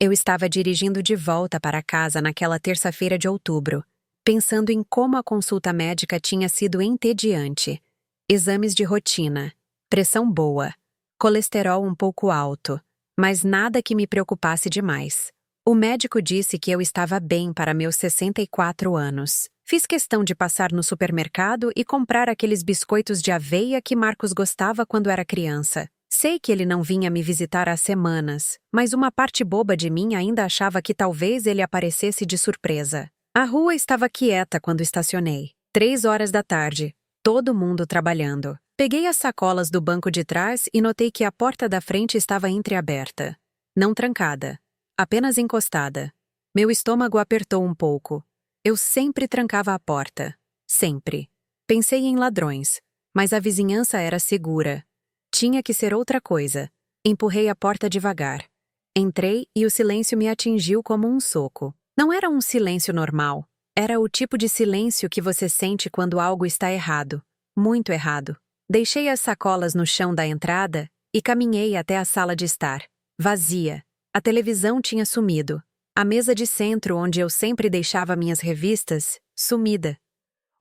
Eu estava dirigindo de volta para casa naquela terça-feira de outubro, pensando em como a consulta médica tinha sido entediante. Exames de rotina, pressão boa, colesterol um pouco alto, mas nada que me preocupasse demais. O médico disse que eu estava bem para meus 64 anos. Fiz questão de passar no supermercado e comprar aqueles biscoitos de aveia que Marcos gostava quando era criança. Sei que ele não vinha me visitar há semanas, mas uma parte boba de mim ainda achava que talvez ele aparecesse de surpresa. A rua estava quieta quando estacionei. 3 horas da tarde. Todo mundo trabalhando. Peguei as sacolas do banco de trás e notei que a porta da frente estava entreaberta. Não trancada. Apenas encostada. Meu estômago apertou um pouco. Eu sempre trancava a porta. Sempre. Pensei em ladrões, mas a vizinhança era segura. Tinha que ser outra coisa. Empurrei a porta devagar. Entrei e o silêncio me atingiu como um soco. Não era um silêncio normal. Era o tipo de silêncio que você sente quando algo está errado. Muito errado. Deixei as sacolas no chão da entrada e caminhei até a sala de estar. Vazia. A televisão tinha sumido. A mesa de centro onde eu sempre deixava minhas revistas, sumida.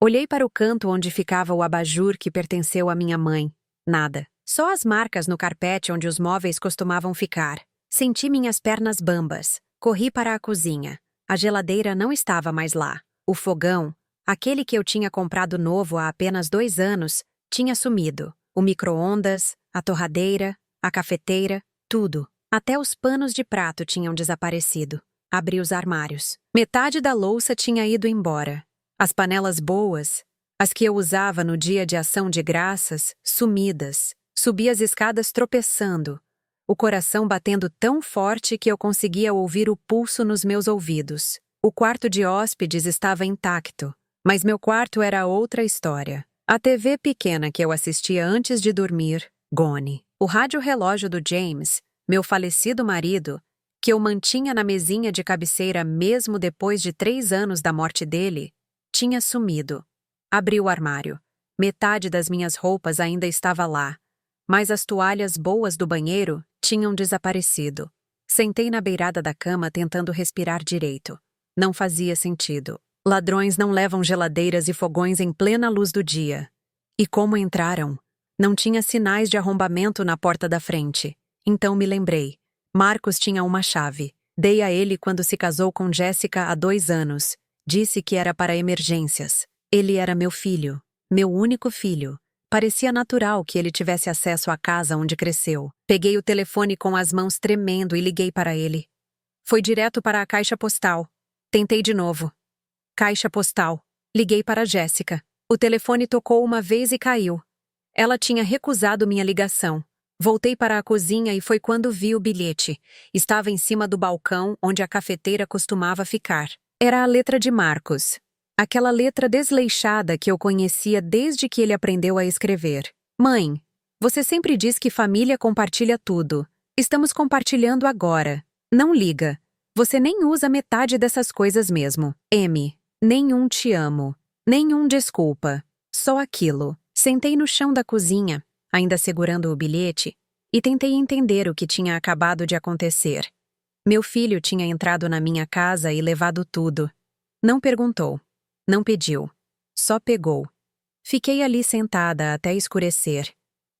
Olhei para o canto onde ficava o abajur que pertenceu à minha mãe. Nada. Só as marcas no carpete onde os móveis costumavam ficar. Senti minhas pernas bambas. Corri para a cozinha. A geladeira não estava mais lá. O fogão, aquele que eu tinha comprado novo há apenas 2 anos, tinha sumido. O micro-ondas, a torradeira, a cafeteira, tudo. Até os panos de prato tinham desaparecido. Abri os armários. Metade da louça tinha ido embora. As panelas boas, as que eu usava no dia de ação de graças, sumidas. Subi as escadas tropeçando, o coração batendo tão forte que eu conseguia ouvir o pulso nos meus ouvidos. O quarto de hóspedes estava intacto, mas meu quarto era outra história. A TV pequena que eu assistia antes de dormir, gone. O rádio-relógio do James, meu falecido marido, que eu mantinha na mesinha de cabeceira mesmo depois de 3 anos da morte dele, tinha sumido. Abri o armário. Metade das minhas roupas ainda estava lá, mas as toalhas boas do banheiro tinham desaparecido. Sentei na beirada da cama tentando respirar direito. Não fazia sentido. Ladrões não levam geladeiras e fogões em plena luz do dia. E como entraram? Não tinha sinais de arrombamento na porta da frente. Então me lembrei. Marcos tinha uma chave. Dei a ele quando se casou com Jéssica há 2 anos. Disse que era para emergências. Ele era meu filho. Meu único filho. Parecia natural que ele tivesse acesso à casa onde cresceu. Peguei o telefone com as mãos tremendo e liguei para ele. Foi direto para a caixa postal. Tentei de novo. Caixa postal. Liguei para Jéssica. O telefone tocou uma vez e caiu. Ela tinha recusado minha ligação. Voltei para a cozinha e foi quando vi o bilhete. Estava em cima do balcão onde a cafeteira costumava ficar. Era a letra de Marcos. Aquela letra desleixada que eu conhecia desde que ele aprendeu a escrever. Mãe, você sempre diz que família compartilha tudo. Estamos compartilhando agora. Não liga. Você nem usa metade dessas coisas mesmo. M. Nenhum te amo. Nenhum desculpa. Só aquilo. Sentei no chão da cozinha, ainda segurando o bilhete, e tentei entender o que tinha acabado de acontecer. Meu filho tinha entrado na minha casa e levado tudo. Não perguntou. Não pediu. Só pegou. Fiquei ali sentada até escurecer.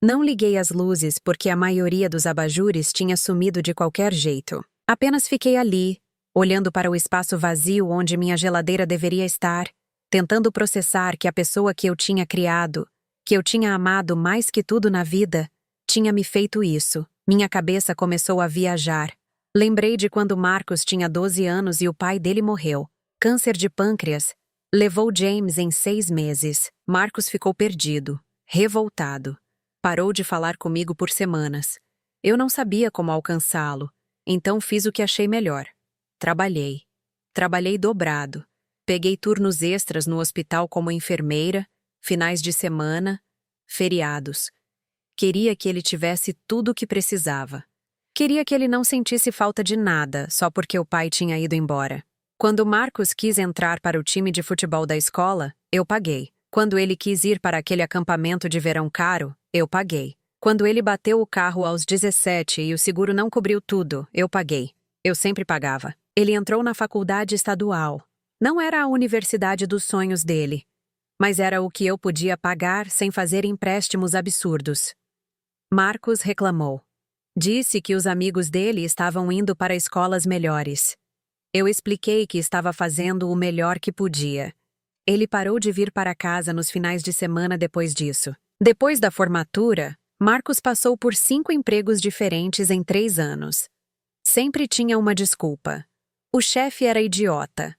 Não liguei as luzes porque a maioria dos abajures tinha sumido de qualquer jeito. Apenas fiquei ali, olhando para o espaço vazio onde minha geladeira deveria estar, tentando processar que a pessoa que eu tinha criado, que eu tinha amado mais que tudo na vida, tinha me feito isso. Minha cabeça começou a viajar. Lembrei de quando Marcos tinha 12 anos e o pai dele morreu. Câncer de pâncreas. Levou James em 6 meses. Marcos ficou perdido, revoltado. Parou de falar comigo por semanas. Eu não sabia como alcançá-lo, então fiz o que achei melhor. Trabalhei. Trabalhei dobrado. Peguei turnos extras no hospital como enfermeira, finais de semana, feriados. Queria que ele tivesse tudo o que precisava. Queria que ele não sentisse falta de nada só porque o pai tinha ido embora. Quando Marcos quis entrar para o time de futebol da escola, eu paguei. Quando ele quis ir para aquele acampamento de verão caro, eu paguei. Quando ele bateu o carro aos 17 e o seguro não cobriu tudo, eu paguei. Eu sempre pagava. Ele entrou na faculdade estadual. Não era a universidade dos sonhos dele, mas era o que eu podia pagar sem fazer empréstimos absurdos. Marcos reclamou. Disse que os amigos dele estavam indo para escolas melhores. Eu expliquei que estava fazendo o melhor que podia. Ele parou de vir para casa nos finais de semana depois disso. Depois da formatura, Marcos passou por 5 empregos diferentes em 3 anos. Sempre tinha uma desculpa. O chefe era idiota.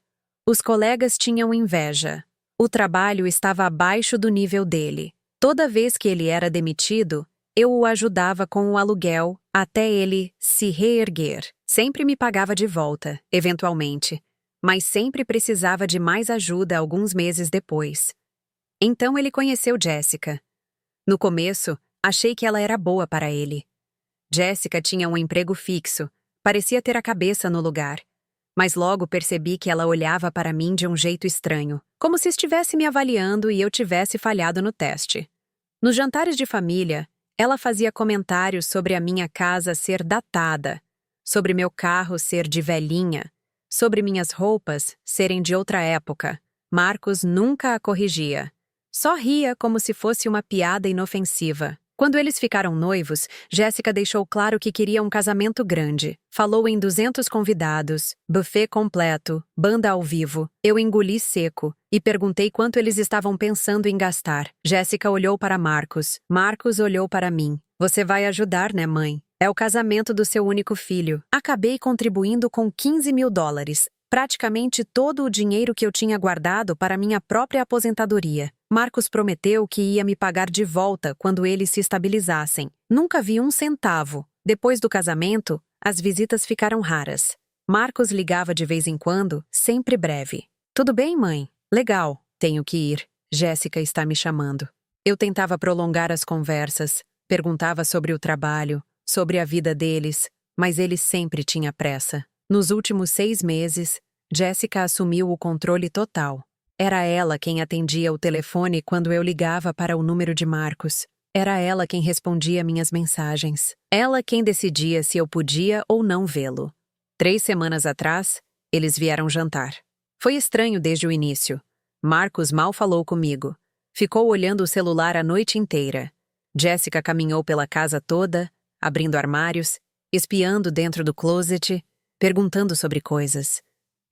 Os colegas tinham inveja. O trabalho estava abaixo do nível dele. Toda vez que ele era demitido, eu o ajudava com o aluguel até ele se reerguer. Sempre me pagava de volta, eventualmente, mas sempre precisava de mais ajuda alguns meses depois. Então ele conheceu Jessica. No começo, achei que ela era boa para ele. Jessica tinha um emprego fixo, parecia ter a cabeça no lugar. Mas logo percebi que ela olhava para mim de um jeito estranho, como se estivesse me avaliando e eu tivesse falhado no teste. Nos jantares de família, ela fazia comentários sobre a minha casa ser datada, sobre meu carro ser de velhinha, sobre minhas roupas serem de outra época. Marcos nunca a corrigia. Só ria como se fosse uma piada inofensiva. Quando eles ficaram noivos, Jéssica deixou claro que queria um casamento grande. Falou em 200 convidados, buffet completo, banda ao vivo. Eu engoli seco e perguntei quanto eles estavam pensando em gastar. Jéssica olhou para Marcos. Marcos olhou para mim. Você vai ajudar, né, mãe? É o casamento do seu único filho. Acabei contribuindo com $15.000. Praticamente todo o dinheiro que eu tinha guardado para minha própria aposentadoria. Marcos prometeu que ia me pagar de volta quando eles se estabilizassem. Nunca vi um centavo. Depois do casamento, as visitas ficaram raras. Marcos ligava de vez em quando, sempre breve. Tudo bem, mãe? Legal. Tenho que ir. Jéssica está me chamando. Eu tentava prolongar as conversas, perguntava sobre o trabalho, sobre a vida deles, mas ele sempre tinha pressa. Nos últimos 6 meses, Jéssica assumiu o controle total. Era ela quem atendia o telefone quando eu ligava para o número de Marcos. Era ela quem respondia minhas mensagens. Ela quem decidia se eu podia ou não vê-lo. 3 semanas atrás, eles vieram jantar. Foi estranho desde o início. Marcos mal falou comigo. Ficou olhando o celular a noite inteira. Jéssica caminhou pela casa toda, abrindo armários, espiando dentro do closet, perguntando sobre coisas.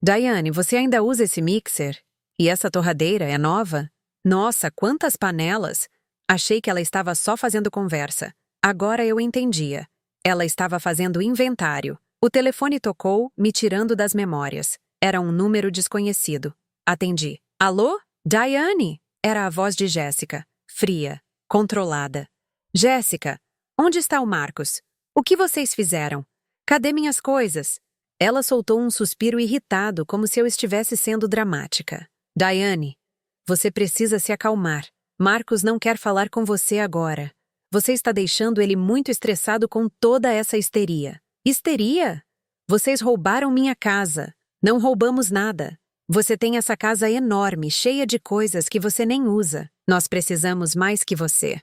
Diane, você ainda usa esse mixer? E essa torradeira é nova? Nossa, quantas panelas! Achei que ela estava só fazendo conversa. Agora eu entendia. Ela estava fazendo inventário. O telefone tocou, me tirando das memórias. Era um número desconhecido. Atendi. Alô? Diane? Era a voz de Jéssica, fria, controlada. Jéssica, onde está o Marcos? O que vocês fizeram? Cadê minhas coisas? Ela soltou um suspiro irritado, como se eu estivesse sendo dramática. Diane, você precisa se acalmar. Marcos não quer falar com você agora. Você está deixando ele muito estressado com toda essa histeria. Histeria? Vocês roubaram minha casa. Não roubamos nada. Você tem essa casa enorme, cheia de coisas que você nem usa. Nós precisamos mais que você.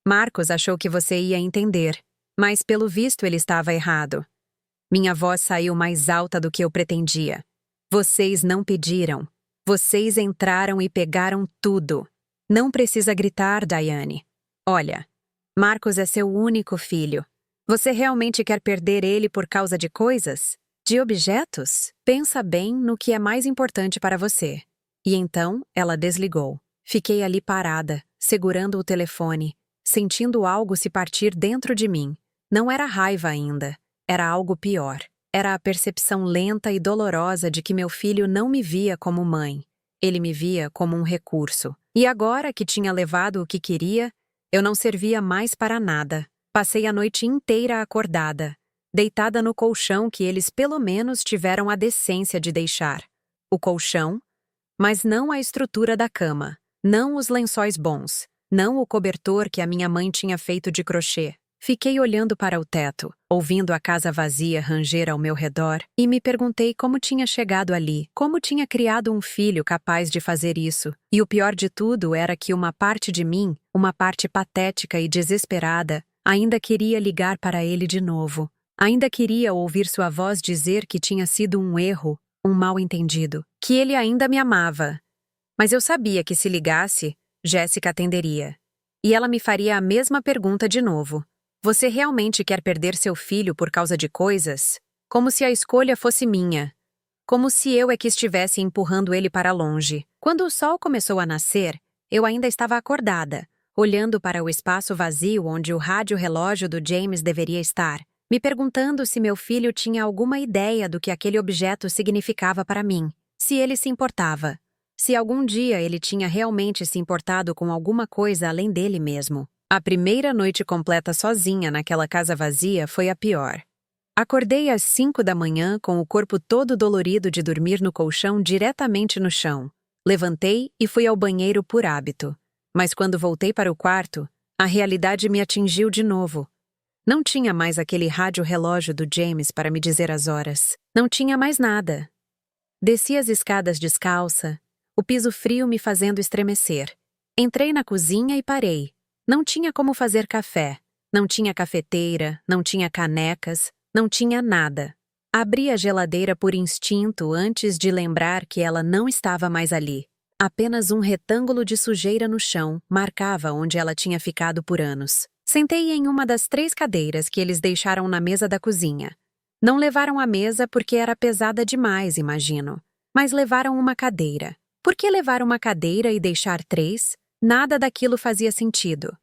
Marcos achou que você ia entender, mas pelo visto ele estava errado. Minha voz saiu mais alta do que eu pretendia. Vocês não pediram. Vocês entraram e pegaram tudo. Não precisa gritar, Diane. Olha, Marcos é seu único filho. Você realmente quer perder ele por causa de coisas? De objetos? Pensa bem no que é mais importante para você. E então, ela desligou. Fiquei ali parada, segurando o telefone, sentindo algo se partir dentro de mim. Não era raiva ainda. Era algo pior. Era a percepção lenta e dolorosa de que meu filho não me via como mãe. Ele me via como um recurso. E agora que tinha levado o que queria, eu não servia mais para nada. Passei a noite inteira acordada, deitada no colchão que eles pelo menos tiveram a decência de deixar. O colchão, mas não a estrutura da cama, não os lençóis bons, não o cobertor que a minha mãe tinha feito de crochê. Fiquei olhando para o teto, ouvindo a casa vazia ranger ao meu redor, e me perguntei como tinha chegado ali, como tinha criado um filho capaz de fazer isso. E o pior de tudo era que uma parte de mim, uma parte patética e desesperada, ainda queria ligar para ele de novo. Ainda queria ouvir sua voz dizer que tinha sido um erro, um mal-entendido, que ele ainda me amava. Mas eu sabia que se ligasse, Jéssica atenderia. E ela me faria a mesma pergunta de novo. Você realmente quer perder seu filho por causa de coisas? Como se a escolha fosse minha. Como se eu é que estivesse empurrando ele para longe. Quando o sol começou a nascer, eu ainda estava acordada, olhando para o espaço vazio onde o rádio-relógio do James deveria estar, me perguntando se meu filho tinha alguma ideia do que aquele objeto significava para mim, se ele se importava, se algum dia ele tinha realmente se importado com alguma coisa além dele mesmo. A primeira noite completa sozinha naquela casa vazia foi a pior. Acordei às 5 da manhã com o corpo todo dolorido de dormir no colchão diretamente no chão. Levantei e fui ao banheiro por hábito. Mas quando voltei para o quarto, a realidade me atingiu de novo. Não tinha mais aquele rádio-relógio do James para me dizer as horas. Não tinha mais nada. Desci as escadas descalça, o piso frio me fazendo estremecer. Entrei na cozinha e parei. Não tinha como fazer café. Não tinha cafeteira, não tinha canecas, não tinha nada. Abri a geladeira por instinto antes de lembrar que ela não estava mais ali. Apenas um retângulo de sujeira no chão marcava onde ela tinha ficado por anos. Sentei em uma das 3 cadeiras que eles deixaram na mesa da cozinha. Não levaram a mesa porque era pesada demais, imagino. Mas levaram uma cadeira. Por que levar uma cadeira e deixar 3? Nada daquilo fazia sentido.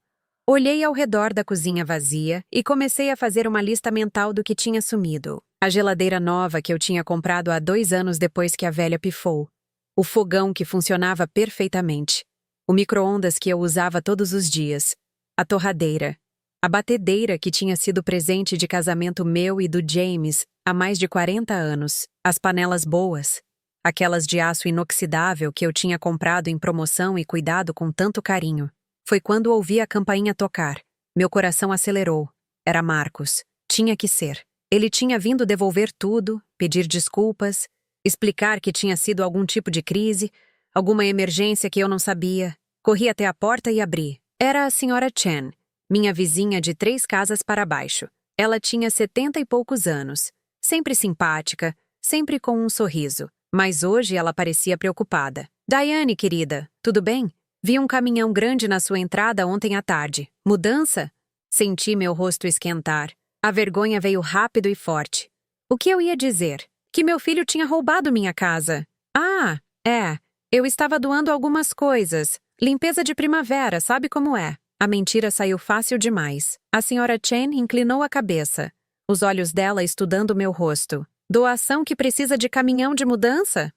Olhei ao redor da cozinha vazia e comecei a fazer uma lista mental do que tinha sumido. A geladeira nova que eu tinha comprado há 2 anos depois que a velha pifou. O fogão que funcionava perfeitamente. O micro-ondas que eu usava todos os dias. A torradeira. A batedeira que tinha sido presente de casamento meu e do James há mais de 40 anos. As panelas boas. Aquelas de aço inoxidável que eu tinha comprado em promoção e cuidado com tanto carinho. Foi quando ouvi a campainha tocar. Meu coração acelerou. Era Marcos. Tinha que ser. Ele tinha vindo devolver tudo, pedir desculpas, explicar que tinha sido algum tipo de crise, alguma emergência que eu não sabia. Corri até a porta e abri. Era a senhora Chen, minha vizinha de 3 casas para baixo. Ela tinha 70 e poucos anos. Sempre simpática, sempre com um sorriso. Mas hoje ela parecia preocupada. Diane, querida, tudo bem? Vi um caminhão grande na sua entrada ontem à tarde. Mudança? Senti meu rosto esquentar. A vergonha veio rápido e forte. O que eu ia dizer? Que meu filho tinha roubado minha casa. Ah, é. Eu estava doando algumas coisas. Limpeza de primavera, sabe como é? A mentira saiu fácil demais. A senhora Chen inclinou a cabeça, os olhos dela estudando meu rosto. Doação que precisa de caminhão de mudança?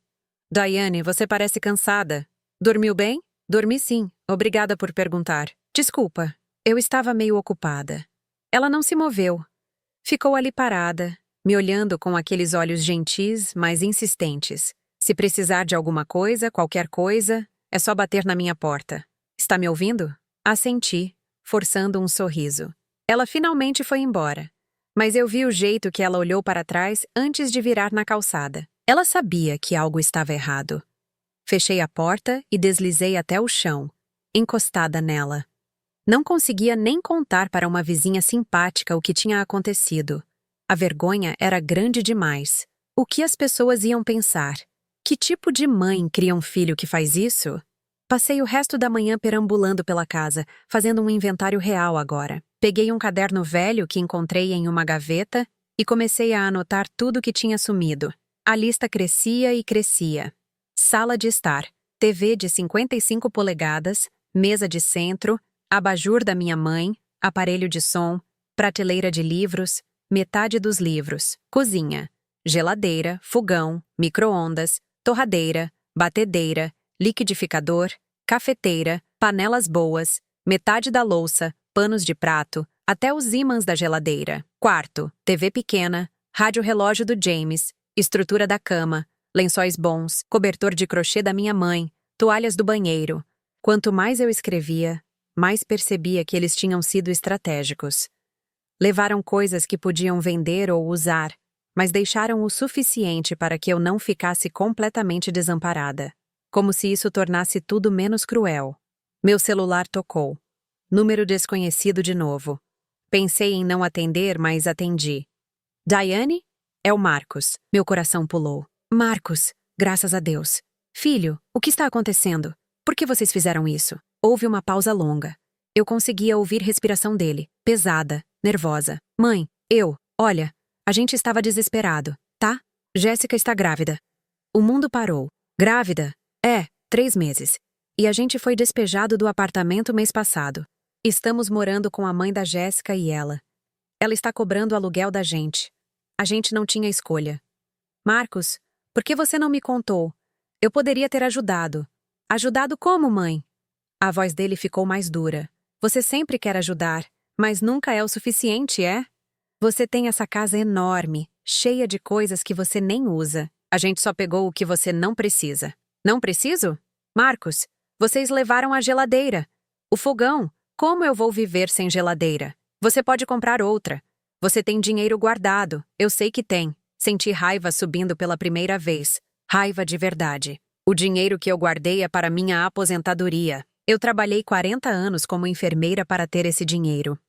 Diane, você parece cansada. Dormiu bem? Dormi sim. Obrigada por perguntar. Desculpa, eu estava meio ocupada. Ela não se moveu. Ficou ali parada, me olhando com aqueles olhos gentis, mas insistentes. Se precisar de alguma coisa, qualquer coisa, é só bater na minha porta. Está me ouvindo? Assenti, forçando um sorriso. Ela finalmente foi embora. Mas eu vi o jeito que ela olhou para trás antes de virar na calçada. Ela sabia que algo estava errado. Fechei a porta e deslizei até o chão, encostada nela. Não conseguia nem contar para uma vizinha simpática o que tinha acontecido. A vergonha era grande demais. O que as pessoas iam pensar? Que tipo de mãe cria um filho que faz isso? Passei o resto da manhã perambulando pela casa, fazendo um inventário real agora. Peguei um caderno velho que encontrei em uma gaveta e comecei a anotar tudo que tinha sumido. A lista crescia e crescia. Sala de estar, TV de 55 polegadas, mesa de centro, abajur da minha mãe, aparelho de som, prateleira de livros, metade dos livros, cozinha, geladeira, fogão, micro-ondas, torradeira, batedeira, liquidificador, cafeteira, panelas boas, metade da louça, panos de prato, até os ímãs da geladeira. Quarto, TV pequena, rádio-relógio do James, estrutura da cama, lençóis bons, cobertor de crochê da minha mãe, toalhas do banheiro. Quanto mais eu escrevia, mais percebia que eles tinham sido estratégicos. Levaram coisas que podiam vender ou usar, mas deixaram o suficiente para que eu não ficasse completamente desamparada. Como se isso tornasse tudo menos cruel. Meu celular tocou. Número desconhecido de novo. Pensei em não atender, mas atendi. Diane? É o Marcos. Meu coração pulou. Marcos, graças a Deus. Filho, o que está acontecendo? Por que vocês fizeram isso? Houve uma pausa longa. Eu conseguia ouvir respiração dele, pesada, nervosa. Mãe, olha, a gente estava desesperado, tá? Jéssica está grávida. O mundo parou. Grávida? 3 meses. E a gente foi despejado do apartamento mês passado. Estamos morando com a mãe da Jéssica e ela. Ela está cobrando o aluguel da gente. A gente não tinha escolha. Marcos, por que você não me contou? Eu poderia ter ajudado. Ajudado como, mãe? A voz dele ficou mais dura. Você sempre quer ajudar, mas nunca é o suficiente, é? Você tem essa casa enorme, cheia de coisas que você nem usa. A gente só pegou o que você não precisa. Não preciso? Marcos, vocês levaram a geladeira. O fogão. Como eu vou viver sem geladeira? Você pode comprar outra. Você tem dinheiro guardado. Eu sei que tem. Senti raiva subindo pela primeira vez. Raiva de verdade. O dinheiro que eu guardei é para minha aposentadoria. Eu trabalhei 40 anos como enfermeira para ter esse dinheiro.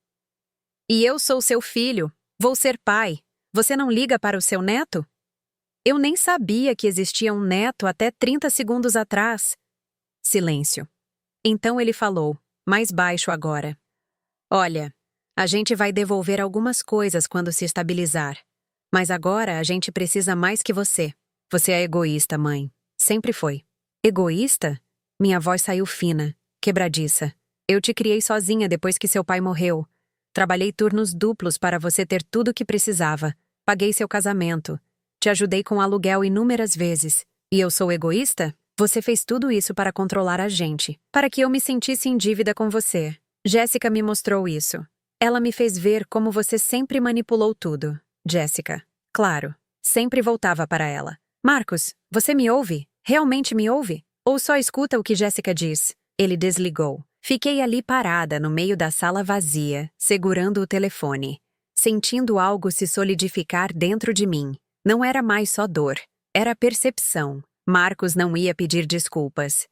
E eu sou seu filho. Vou ser pai. Você não liga para o seu neto? Eu nem sabia que existia um neto até 30 segundos atrás. Silêncio. Então ele falou, mais baixo agora. Olha, a gente vai devolver algumas coisas quando se estabilizar. Mas agora a gente precisa mais que você. Você é egoísta, mãe. Sempre foi. Egoísta? Minha voz saiu fina, quebradiça. Eu te criei sozinha depois que seu pai morreu. Trabalhei turnos duplos para você ter tudo o que precisava. Paguei seu casamento. Te ajudei com aluguel inúmeras vezes. E eu sou egoísta? Você fez tudo isso para controlar a gente, para que eu me sentisse em dívida com você. Jéssica me mostrou isso. Ela me fez ver como você sempre manipulou tudo. Jéssica. Claro. Sempre voltava para ela. Marcos, você me ouve? Realmente me ouve? Ou só escuta o que Jéssica diz? Ele desligou. Fiquei ali parada no meio da sala vazia, segurando o telefone, sentindo algo se solidificar dentro de mim. Não era mais só dor, era percepção. Marcos não ia pedir desculpas.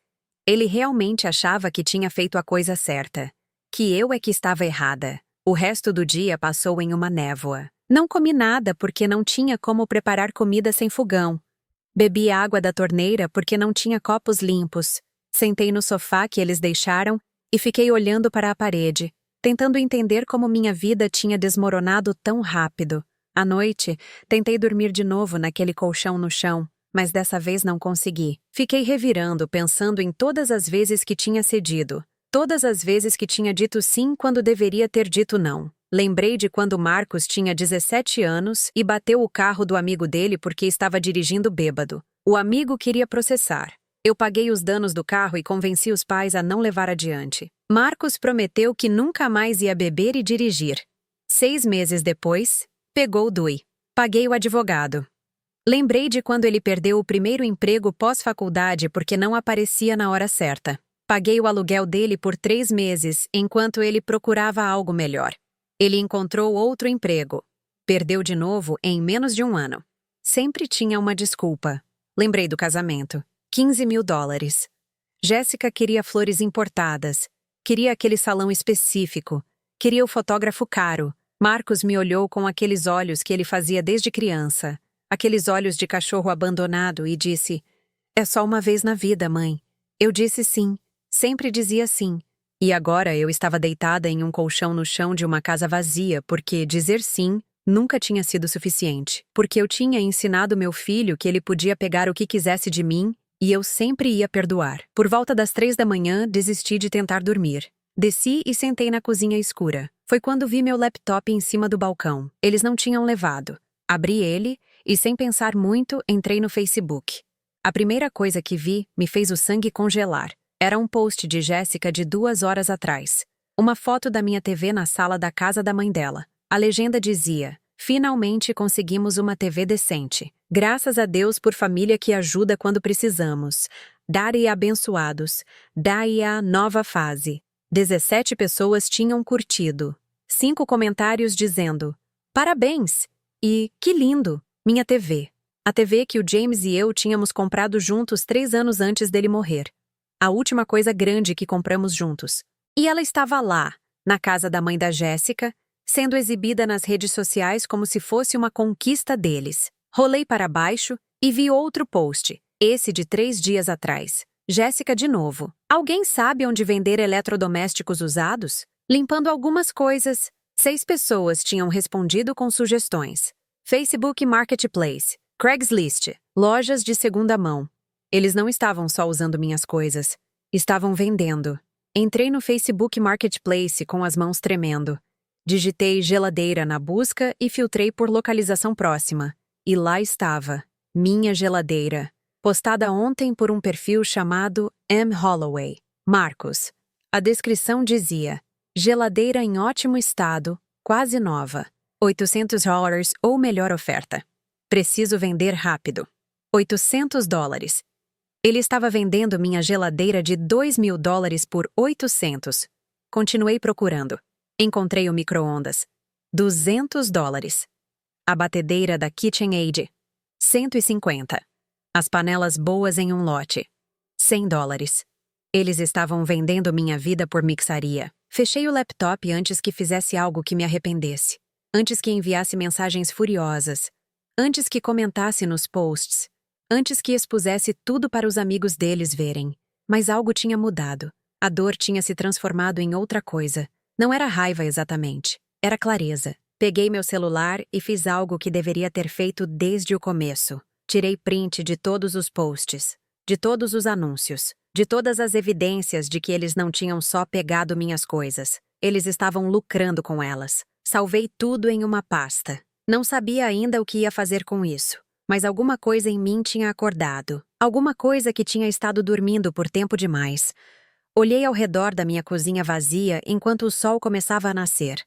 Ele realmente achava que tinha feito a coisa certa, que eu é que estava errada. O resto do dia passou em uma névoa. Não comi nada porque não tinha como preparar comida sem fogão. Bebi água da torneira porque não tinha copos limpos. Sentei no sofá que eles deixaram e fiquei olhando para a parede, tentando entender como minha vida tinha desmoronado tão rápido. À noite, tentei dormir de novo naquele colchão no chão, mas dessa vez não consegui. Fiquei revirando, pensando em todas as vezes que tinha cedido, todas as vezes que tinha dito sim quando deveria ter dito não. Lembrei de quando Marcos tinha 17 anos e bateu o carro do amigo dele porque estava dirigindo bêbado. O amigo queria processar. Eu paguei os danos do carro e convenci os pais a não levar adiante. Marcos prometeu que nunca mais ia beber e dirigir. 6 meses depois, pegou o DUI. Paguei o advogado. Lembrei de quando ele perdeu o primeiro emprego pós-faculdade porque não aparecia na hora certa. Paguei o aluguel dele por 3 meses, enquanto ele procurava algo melhor. Ele encontrou outro emprego. Perdeu de novo em menos de 1 ano. Sempre tinha uma desculpa. Lembrei do casamento. $15.000. Jéssica queria flores importadas. Queria aquele salão específico. Queria o fotógrafo caro. Marcos me olhou com aqueles olhos que ele fazia desde criança. Aqueles olhos de cachorro abandonado e disse: "É só uma vez na vida, mãe." Eu disse sim. Sempre dizia sim. E agora eu estava deitada em um colchão no chão de uma casa vazia porque dizer sim nunca tinha sido suficiente. Porque eu tinha ensinado meu filho que ele podia pegar o que quisesse de mim e eu sempre ia perdoar. Por volta das 3 da manhã, desisti de tentar dormir. Desci e sentei na cozinha escura. Foi quando vi meu laptop em cima do balcão. Eles não tinham levado. Abri ele e, sem pensar muito, entrei no Facebook. A primeira coisa que vi me fez o sangue congelar. Era um post de Jéssica de 2 horas atrás. Uma foto da minha TV na sala da casa da mãe dela. A legenda dizia: "Finalmente conseguimos uma TV decente. Graças a Deus por família que ajuda quando precisamos. Dai abençoados. Dai a nova fase." 17 pessoas tinham curtido. 5 comentários dizendo: "Parabéns!" E "Que lindo! Minha TV." A TV que o James e eu tínhamos comprado juntos 3 anos antes dele morrer. A última coisa grande que compramos juntos. E ela estava lá, na casa da mãe da Jéssica, sendo exibida nas redes sociais como se fosse uma conquista deles. Rolei para baixo e vi outro post, esse de 3 dias atrás. Jéssica de novo. Alguém sabe onde vender eletrodomésticos usados? Limpando algumas coisas. 6 pessoas tinham respondido com sugestões. Facebook Marketplace, Craigslist, lojas de segunda mão. Eles não estavam só usando minhas coisas. Estavam vendendo. Entrei no Facebook Marketplace com as mãos tremendo. Digitei geladeira na busca e filtrei por localização próxima. E lá estava. Minha geladeira. Postada ontem por um perfil chamado M. Holloway. Marcos. A descrição dizia: geladeira em ótimo estado, quase nova. $800 ou melhor oferta. Preciso vender rápido. $800. Ele estava vendendo minha geladeira de $2.000 por 800. Continuei procurando. Encontrei o micro-ondas. $200. A batedeira da KitchenAid. 150. As panelas boas em um lote. $100. Eles estavam vendendo minha vida por mixaria. Fechei o laptop antes que fizesse algo que me arrependesse. Antes que enviasse mensagens furiosas. Antes que comentasse nos posts. Antes que expusesse tudo para os amigos deles verem. Mas algo tinha mudado. A dor tinha se transformado em outra coisa. Não era raiva exatamente. Era clareza. Peguei meu celular e fiz algo que deveria ter feito desde o começo. Tirei print de todos os posts, de todos os anúncios, de todas as evidências de que eles não tinham só pegado minhas coisas. Eles estavam lucrando com elas. Salvei tudo em uma pasta. Não sabia ainda o que ia fazer com isso, mas alguma coisa em mim tinha acordado. Alguma coisa que tinha estado dormindo por tempo demais. Olhei ao redor da minha cozinha vazia enquanto o sol começava a nascer.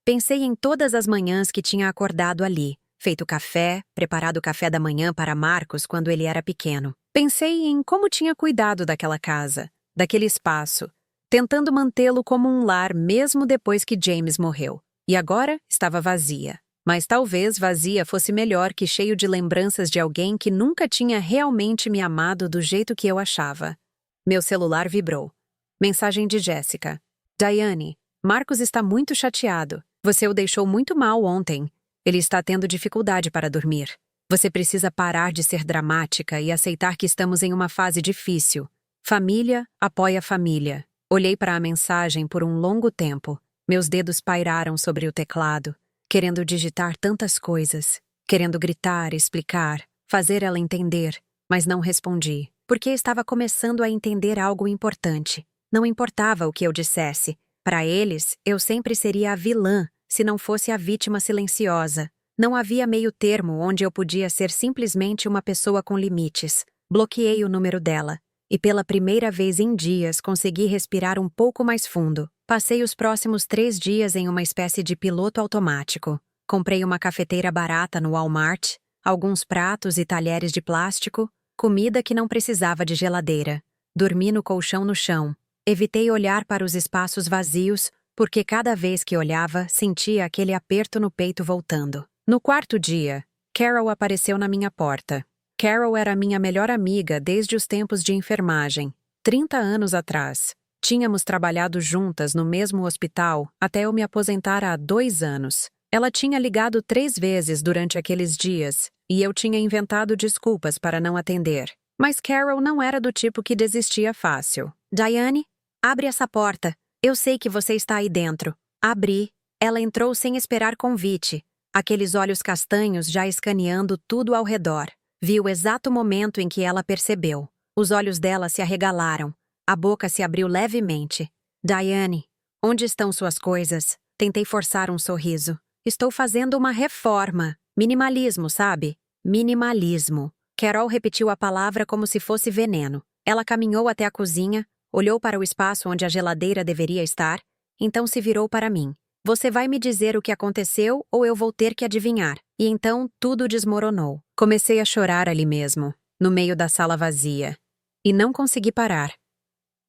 Pensei em todas as manhãs que tinha acordado ali, feito café, preparado o café da manhã para Marcos quando ele era pequeno. Pensei em como tinha cuidado daquela casa, daquele espaço, tentando mantê-lo como um lar mesmo depois que James morreu. E agora estava vazia. Mas talvez vazia fosse melhor que cheio de lembranças de alguém que nunca tinha realmente me amado do jeito que eu achava. Meu celular vibrou. Mensagem de Jéssica. Diane, Marcos está muito chateado. Você o deixou muito mal ontem. Ele está tendo dificuldade para dormir. Você precisa parar de ser dramática e aceitar que estamos em uma fase difícil. Família apoia família. Olhei para a mensagem por um longo tempo. Meus dedos pairaram sobre o teclado, querendo digitar tantas coisas, querendo gritar, explicar, fazer ela entender, mas não respondi, porque estava começando a entender algo importante. Não importava o que eu dissesse. Para eles, eu sempre seria a vilã, se não fosse a vítima silenciosa. Não havia meio termo onde eu podia ser simplesmente uma pessoa com limites. Bloqueei o número dela. E pela primeira vez em dias consegui respirar um pouco mais fundo. Passei os próximos 3 dias em uma espécie de piloto automático. Comprei uma cafeteira barata no Walmart, alguns pratos e talheres de plástico, comida que não precisava de geladeira. Dormi no colchão no chão. Evitei olhar para os espaços vazios, porque cada vez que olhava, sentia aquele aperto no peito voltando. No 4º dia, Carol apareceu na minha porta. Carol era minha melhor amiga desde os tempos de enfermagem, 30 anos atrás. Tínhamos trabalhado juntas no mesmo hospital até eu me aposentar há 2 anos. Ela tinha ligado 3 vezes durante aqueles dias, e eu tinha inventado desculpas para não atender. Mas Carol não era do tipo que desistia fácil. Diane, abre essa porta. Eu sei que você está aí dentro. Abri. Ela entrou sem esperar convite. Aqueles olhos castanhos já escaneando tudo ao redor. Vi o exato momento em que ela percebeu. Os olhos dela se arregalaram. A boca se abriu levemente. Diane, onde estão suas coisas? Tentei forçar um sorriso. Estou fazendo uma reforma. Minimalismo, sabe? Minimalismo. Carol repetiu a palavra como se fosse veneno. Ela caminhou até a cozinha, olhou para o espaço onde a geladeira deveria estar, então se virou para mim. Você vai me dizer o que aconteceu ou eu vou ter que adivinhar. E então tudo desmoronou. Comecei a chorar ali mesmo, no meio da sala vazia. E não consegui parar.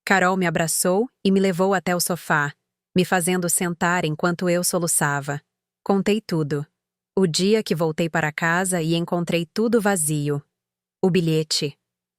Carol me abraçou e me levou até o sofá, me fazendo sentar enquanto eu soluçava. Contei tudo. O dia que voltei para casa e encontrei tudo vazio. O bilhete.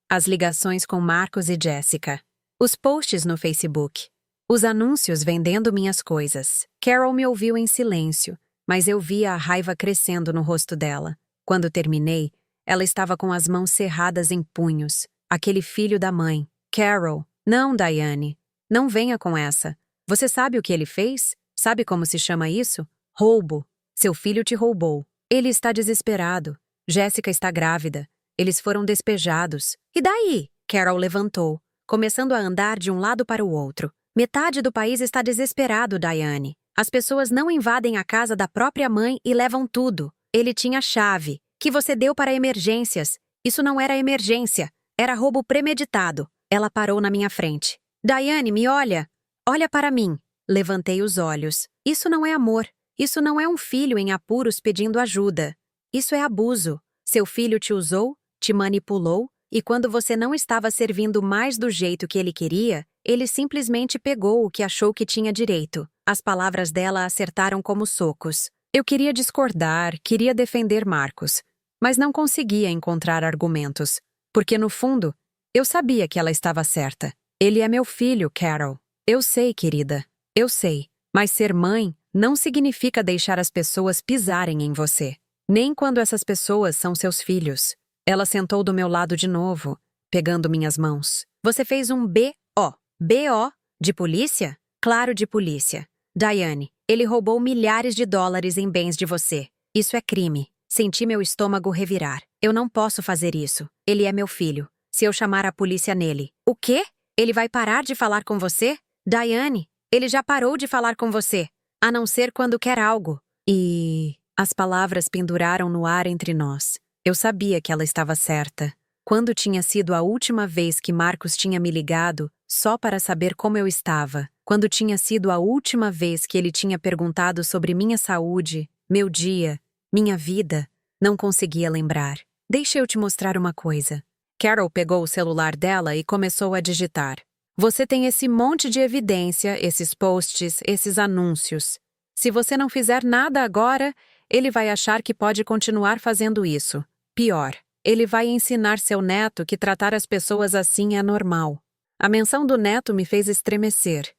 As ligações com Marcos e Jéssica. Os posts no Facebook. Os anúncios vendendo minhas coisas. Carol me ouviu em silêncio, mas eu via a raiva crescendo no rosto dela. Quando terminei, ela estava com as mãos cerradas em punhos. Aquele filho da mãe. Carol. Não, Diane. Não venha com essa. Você sabe o que ele fez? Sabe como se chama isso? Roubo. Seu filho te roubou. Ele está desesperado. Jéssica está grávida. Eles foram despejados. E daí? Carol levantou, começando a andar de um lado para o outro. Metade do país está desesperado, Diane. As pessoas não invadem a casa da própria mãe e levam tudo. Ele tinha chave, que você deu para emergências. Isso não era emergência. Era roubo premeditado. Ela parou na minha frente. Diane, me olha. Olha para mim. Levantei os olhos. Isso não é amor. Isso não é um filho em apuros pedindo ajuda. Isso é abuso. Seu filho te usou, te manipulou, e quando você não estava servindo mais do jeito que ele queria, ele simplesmente pegou o que achou que tinha direito. As palavras dela acertaram como socos. Eu queria discordar, queria defender Marcos, mas não conseguia encontrar argumentos, porque no fundo, eu sabia que ela estava certa. Ele é meu filho, Carol. Eu sei, querida. Eu sei. Mas ser mãe não significa deixar as pessoas pisarem em você. Nem quando essas pessoas são seus filhos. Ela sentou do meu lado de novo, pegando minhas mãos. Você fez um B.O. B.O. De polícia? Claro, de polícia. Diane, ele roubou milhares de dólares em bens de você. Isso é crime. Senti meu estômago revirar. Eu não posso fazer isso. Ele é meu filho. Se eu chamar a polícia nele. O quê? Ele vai parar de falar com você? Diane, ele já parou de falar com você. A não ser quando quer algo. E... As palavras penduraram no ar entre nós. Eu sabia que ela estava certa. Quando tinha sido a última vez que Marcos tinha me ligado, só para saber como eu estava? Quando tinha sido a última vez que ele tinha perguntado sobre minha saúde, meu dia, minha vida? Não conseguia lembrar. Deixa eu te mostrar uma coisa. Carol pegou o celular dela e começou a digitar. Você tem esse monte de evidência, esses posts, esses anúncios. Se você não fizer nada agora, ele vai achar que pode continuar fazendo isso. Pior, ele vai ensinar seu neto que tratar as pessoas assim é normal. A menção do neto me fez estremecer.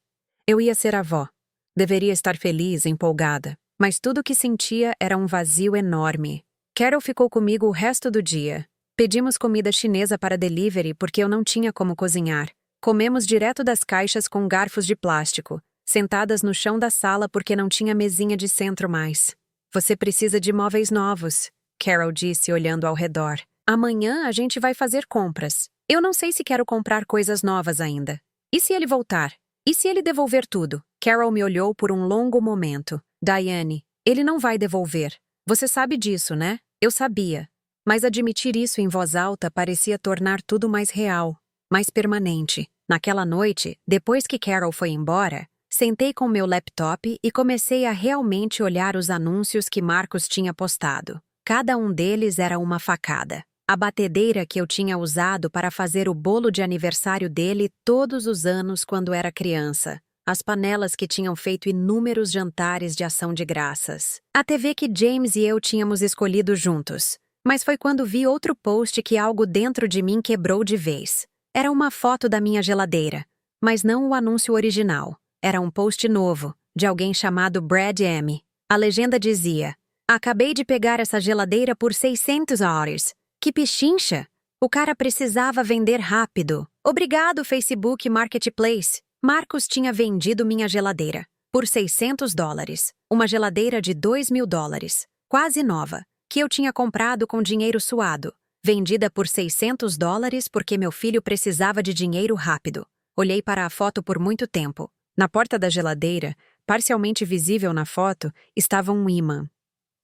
Eu ia ser avó. Deveria estar feliz, empolgada. Mas tudo o que sentia era um vazio enorme. Carol ficou comigo o resto do dia. Pedimos comida chinesa para delivery porque eu não tinha como cozinhar. Comemos direto das caixas com garfos de plástico, sentadas no chão da sala porque não tinha mesinha de centro mais. Você precisa de móveis novos, Carol disse olhando ao redor. Amanhã a gente vai fazer compras. Eu não sei se quero comprar coisas novas ainda. E se ele voltar? E se ele devolver tudo? Carol me olhou por um longo momento. Diane, ele não vai devolver. Você sabe disso, né? Eu sabia. Mas admitir isso em voz alta parecia tornar tudo mais real, mais permanente. Naquela noite, depois que Carol foi embora, sentei com meu laptop e comecei a realmente olhar os anúncios que Marcos tinha postado. Cada um deles era uma facada. A batedeira que eu tinha usado para fazer o bolo de aniversário dele todos os anos quando era criança. As panelas que tinham feito inúmeros jantares de ação de graças. A TV que James e eu tínhamos escolhido juntos. Mas foi quando vi outro post que algo dentro de mim quebrou de vez. Era uma foto da minha geladeira, mas não o anúncio original. Era um post novo, de alguém chamado Brad M. A legenda dizia: acabei de pegar essa geladeira por $600. Que pichincha! O cara precisava vender rápido. Obrigado, Facebook Marketplace. Marcos tinha vendido minha geladeira por $600. Uma geladeira de $2.000, quase nova, que eu tinha comprado com dinheiro suado. Vendida por $600 porque meu filho precisava de dinheiro rápido. Olhei para a foto por muito tempo. Na porta da geladeira, parcialmente visível na foto, estava um ímã.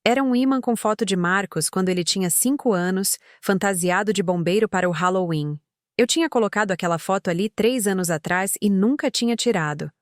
Era um ímã com foto de Marcos quando ele tinha 5 anos, fantasiado de bombeiro para o Halloween. Eu tinha colocado aquela foto ali 3 anos atrás e nunca tinha tirado.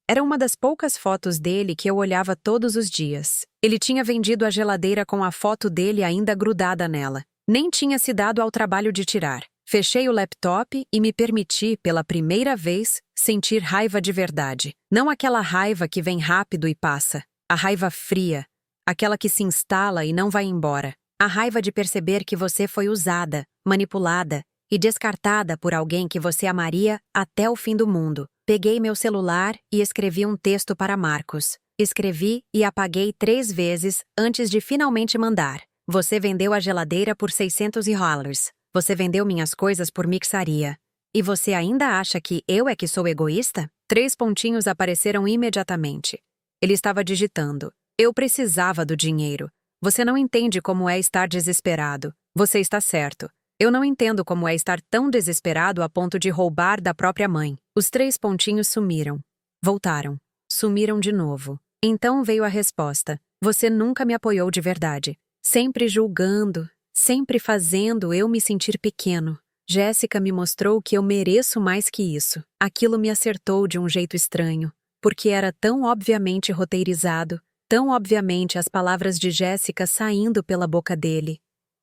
Era uma das poucas fotos dele que eu olhava todos os dias. Ele tinha vendido a geladeira com a foto dele ainda grudada nela. Nem tinha se dado ao trabalho de tirar. Fechei o laptop e me permiti, pela primeira vez, sentir raiva de verdade. Não aquela raiva que vem rápido e passa. A raiva fria. Aquela que se instala e não vai embora. A raiva de perceber que você foi usada, manipulada e descartada por alguém que você amaria até o fim do mundo. Peguei meu celular e escrevi um texto para Marcos. Escrevi e apaguei 3 vezes antes de finalmente mandar. Você vendeu a geladeira por $600. Você vendeu minhas coisas por mixaria. E você ainda acha que eu é que sou egoísta? 3 pontinhos apareceram imediatamente. Ele estava digitando. Eu precisava do dinheiro. Você não entende como é estar desesperado. Você está certo. Eu não entendo como é estar tão desesperado a ponto de roubar da própria mãe. Os 3 pontinhos sumiram. Voltaram. Sumiram de novo. Então veio a resposta. Você nunca me apoiou de verdade. Sempre julgando, sempre fazendo eu me sentir pequeno. Jéssica me mostrou que eu mereço mais que isso. Aquilo me acertou de um jeito estranho, porque era tão obviamente roteirizado, tão obviamente as palavras de Jéssica saindo pela boca dele.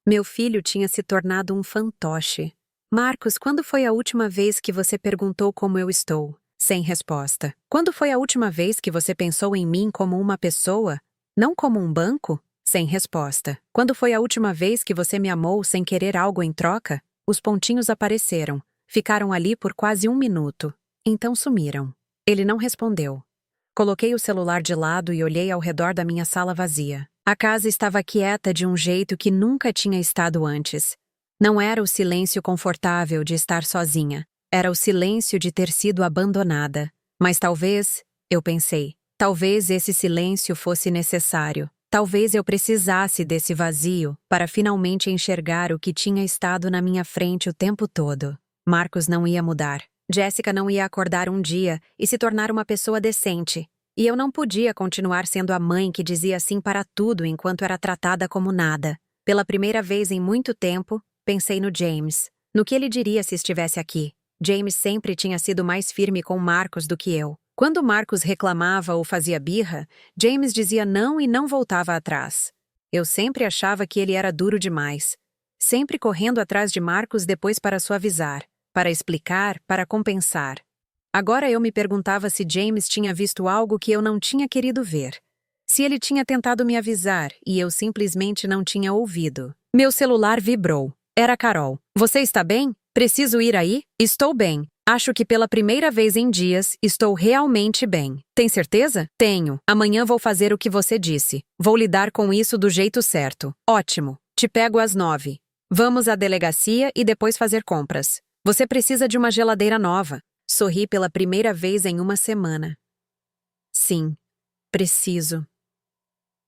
Meu filho tinha se tornado um fantoche. Marcos, quando foi a última vez que você perguntou como eu estou? Sem resposta. Quando foi a última vez que você pensou em mim como uma pessoa, não como um banco? Sem resposta. Quando foi a última vez que você me amou sem querer algo em troca? Os pontinhos apareceram. Ficaram ali por quase 1 minuto. Então sumiram. Ele não respondeu. Coloquei o celular de lado e olhei ao redor da minha sala vazia. A casa estava quieta de um jeito que nunca tinha estado antes. Não era o silêncio confortável de estar sozinha. Era o silêncio de ter sido abandonada. Mas talvez, eu pensei, talvez esse silêncio fosse necessário. Talvez eu precisasse desse vazio para finalmente enxergar o que tinha estado na minha frente o tempo todo. Marcos não ia mudar. Jéssica não ia acordar um dia e se tornar uma pessoa decente. E eu não podia continuar sendo a mãe que dizia sim para tudo enquanto era tratada como nada. Pela primeira vez em muito tempo, pensei no James. No que ele diria se estivesse aqui. James sempre tinha sido mais firme com Marcos do que eu. Quando Marcos reclamava ou fazia birra, James dizia não e não voltava atrás. Eu sempre achava que ele era duro demais. Sempre correndo atrás de Marcos depois para suavizar, para explicar, para compensar. Agora eu me perguntava se James tinha visto algo que eu não tinha querido ver. Se ele tinha tentado me avisar e eu simplesmente não tinha ouvido. Meu celular vibrou. Era Carol. Você está bem? Preciso ir aí? Estou bem. Acho que pela primeira vez em dias, estou realmente bem. Tem certeza? Tenho. Amanhã vou fazer o que você disse. Vou lidar com isso do jeito certo. Ótimo. Te pego às 9. Vamos à delegacia e depois fazer compras. Você precisa de uma geladeira nova. Sorri pela primeira vez em uma semana. Sim, preciso.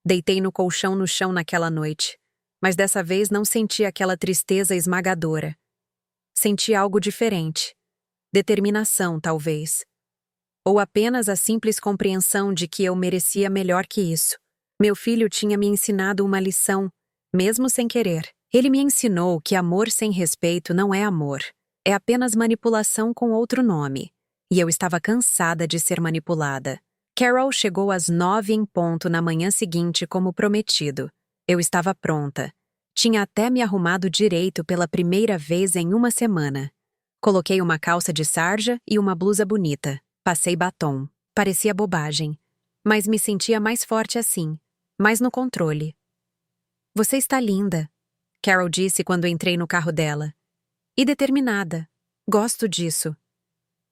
Deitei no colchão no chão naquela noite, mas dessa vez não senti aquela tristeza esmagadora. Senti algo diferente. Determinação, talvez. Ou apenas a simples compreensão de que eu merecia melhor que isso. Meu filho tinha me ensinado uma lição, mesmo sem querer. Ele me ensinou que amor sem respeito não é amor. É apenas manipulação com outro nome. E eu estava cansada de ser manipulada. Carol chegou às 9 em ponto na manhã seguinte como prometido. Eu estava pronta. Tinha até me arrumado direito pela primeira vez em uma semana. Coloquei uma calça de sarja e uma blusa bonita. Passei batom. Parecia bobagem. Mas me sentia mais forte assim. Mais no controle. Você está linda, Carol disse quando entrei no carro dela. E determinada. Gosto disso.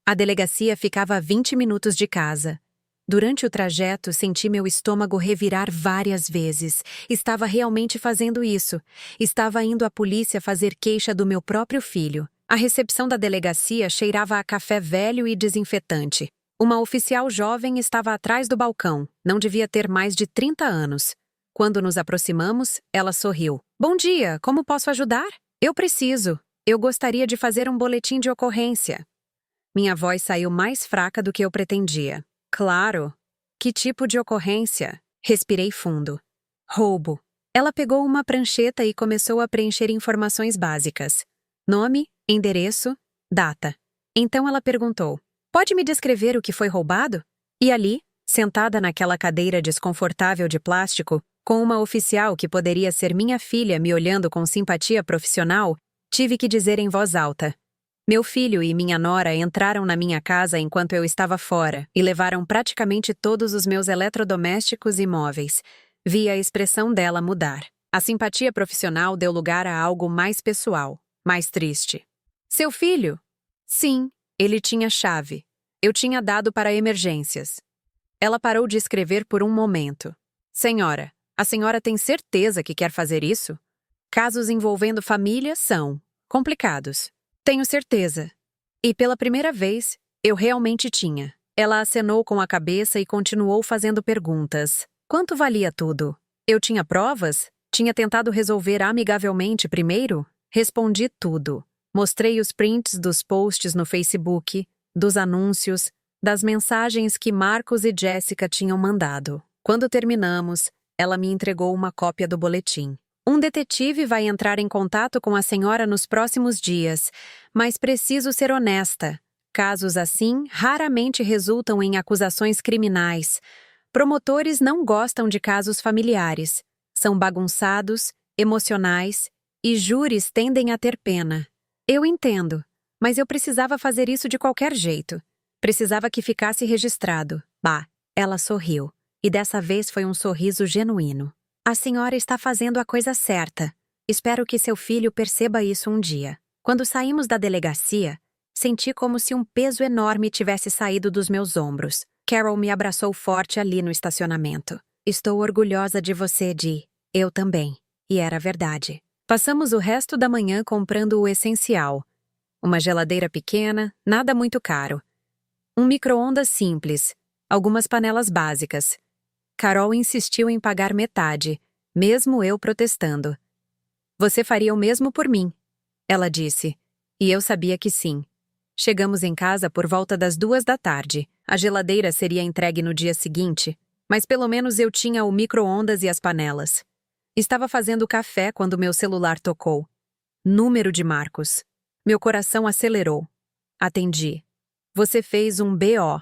A delegacia ficava a 20 minutos de casa. Durante o trajeto, senti meu estômago revirar várias vezes. Estava realmente fazendo isso. Estava indo à polícia fazer queixa do meu próprio filho. A recepção da delegacia cheirava a café velho e desinfetante. Uma oficial jovem estava atrás do balcão. Não devia ter mais de 30 anos. Quando nos aproximamos, ela sorriu. Bom dia, como posso ajudar? Eu preciso. Eu gostaria de fazer um boletim de ocorrência. Minha voz saiu mais fraca do que eu pretendia. Claro. Que tipo de ocorrência? Respirei fundo. Roubo. Ela pegou uma prancheta e começou a preencher informações básicas. Nome, endereço, data. Então ela perguntou, pode me descrever o que foi roubado? E ali, sentada naquela cadeira desconfortável de plástico, com uma oficial que poderia ser minha filha me olhando com simpatia profissional, tive que dizer em voz alta. Meu filho e minha nora entraram na minha casa enquanto eu estava fora e levaram praticamente todos os meus eletrodomésticos e móveis. Vi a expressão dela mudar. A simpatia profissional deu lugar a algo mais pessoal, mais triste. Seu filho? Sim, ele tinha chave. Eu tinha dado para emergências. Ela parou de escrever por um momento. Senhora, a senhora tem certeza que quer fazer isso? Casos envolvendo família são complicados. Tenho certeza. E pela primeira vez, eu realmente tinha. Ela acenou com a cabeça e continuou fazendo perguntas. Quanto valia tudo? Eu tinha provas? Tinha tentado resolver amigavelmente primeiro? Respondi tudo. Mostrei os prints dos posts no Facebook, dos anúncios, das mensagens que Marcos e Jéssica tinham mandado. Quando terminamos, ela me entregou uma cópia do boletim. Um detetive vai entrar em contato com a senhora nos próximos dias, mas preciso ser honesta. Casos assim raramente resultam em acusações criminais. Promotores não gostam de casos familiares. São bagunçados, emocionais, e júris tendem a ter pena. Eu entendo, mas eu precisava fazer isso de qualquer jeito. Precisava que ficasse registrado. Bah, ela sorriu, e dessa vez foi um sorriso genuíno. A senhora está fazendo a coisa certa. Espero que seu filho perceba isso um dia. Quando saímos da delegacia, senti como se um peso enorme tivesse saído dos meus ombros. Carol me abraçou forte ali no estacionamento. Estou orgulhosa de você, Dee. Eu também. E era verdade. Passamos o resto da manhã comprando o essencial. Uma geladeira pequena, nada muito caro. Um micro-ondas simples, algumas panelas básicas. Carol insistiu em pagar metade, mesmo eu protestando. Você faria o mesmo por mim, ela disse. E eu sabia que sim. Chegamos em casa por volta das 2 da tarde. A geladeira seria entregue no dia seguinte, mas pelo menos eu tinha o micro-ondas e as panelas. Estava fazendo café quando meu celular tocou. Número de Marcos. Meu coração acelerou. Atendi. Você fez um BO.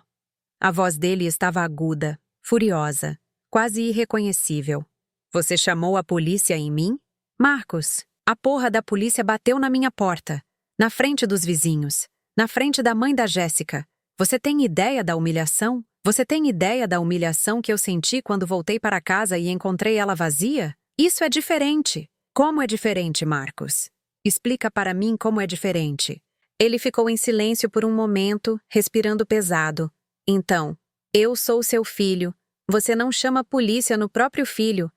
A voz dele estava aguda, furiosa, quase irreconhecível. Você chamou a polícia em mim? Marcos, a porra da polícia bateu na minha porta, na frente dos vizinhos, na frente da mãe da Jéssica. Você tem ideia da humilhação? Você tem ideia da humilhação que eu senti quando voltei para casa e encontrei ela vazia? Isso é diferente. Como é diferente, Marcos? Explica para mim como é diferente. Ele ficou em silêncio por um momento, respirando pesado. Então, eu sou seu filho. Você não chama a polícia no próprio filho.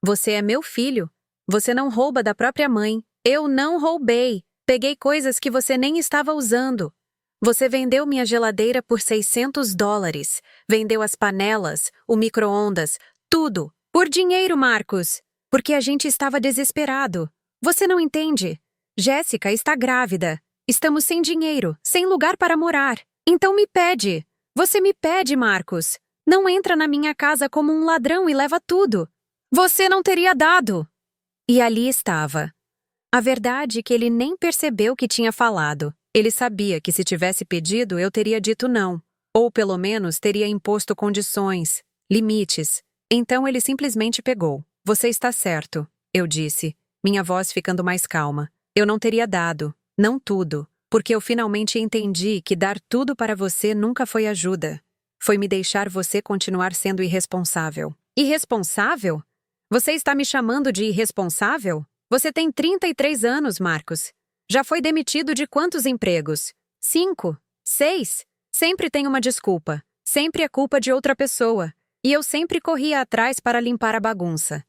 Você é meu filho. Você não rouba da própria mãe. Eu não roubei. Peguei coisas que você nem estava usando. Você vendeu minha geladeira por $600. Vendeu as panelas, o micro-ondas, tudo. Por dinheiro, Marcos. Porque a gente estava desesperado. Você não entende. Jéssica está grávida. Estamos sem dinheiro, sem lugar para morar. Então me pede. Você me pede, Marcos. Não entra na minha casa como um ladrão e leva tudo. Você não teria dado. E ali estava. A verdade é que ele nem percebeu que tinha falado. Ele sabia que se tivesse pedido, eu teria dito não. Ou pelo menos teria imposto condições, limites. Então ele simplesmente pegou. Você está certo, eu disse, minha voz ficando mais calma. Eu não teria dado. Não tudo, porque eu finalmente entendi que dar tudo para você nunca foi ajuda. Foi me deixar você continuar sendo irresponsável. Irresponsável? Você está me chamando de irresponsável? Você tem 33 anos, Marcos. Já foi demitido de quantos empregos? 5? 6? Sempre tem uma desculpa. Sempre é culpa de outra pessoa. E eu sempre corria atrás para limpar a bagunça.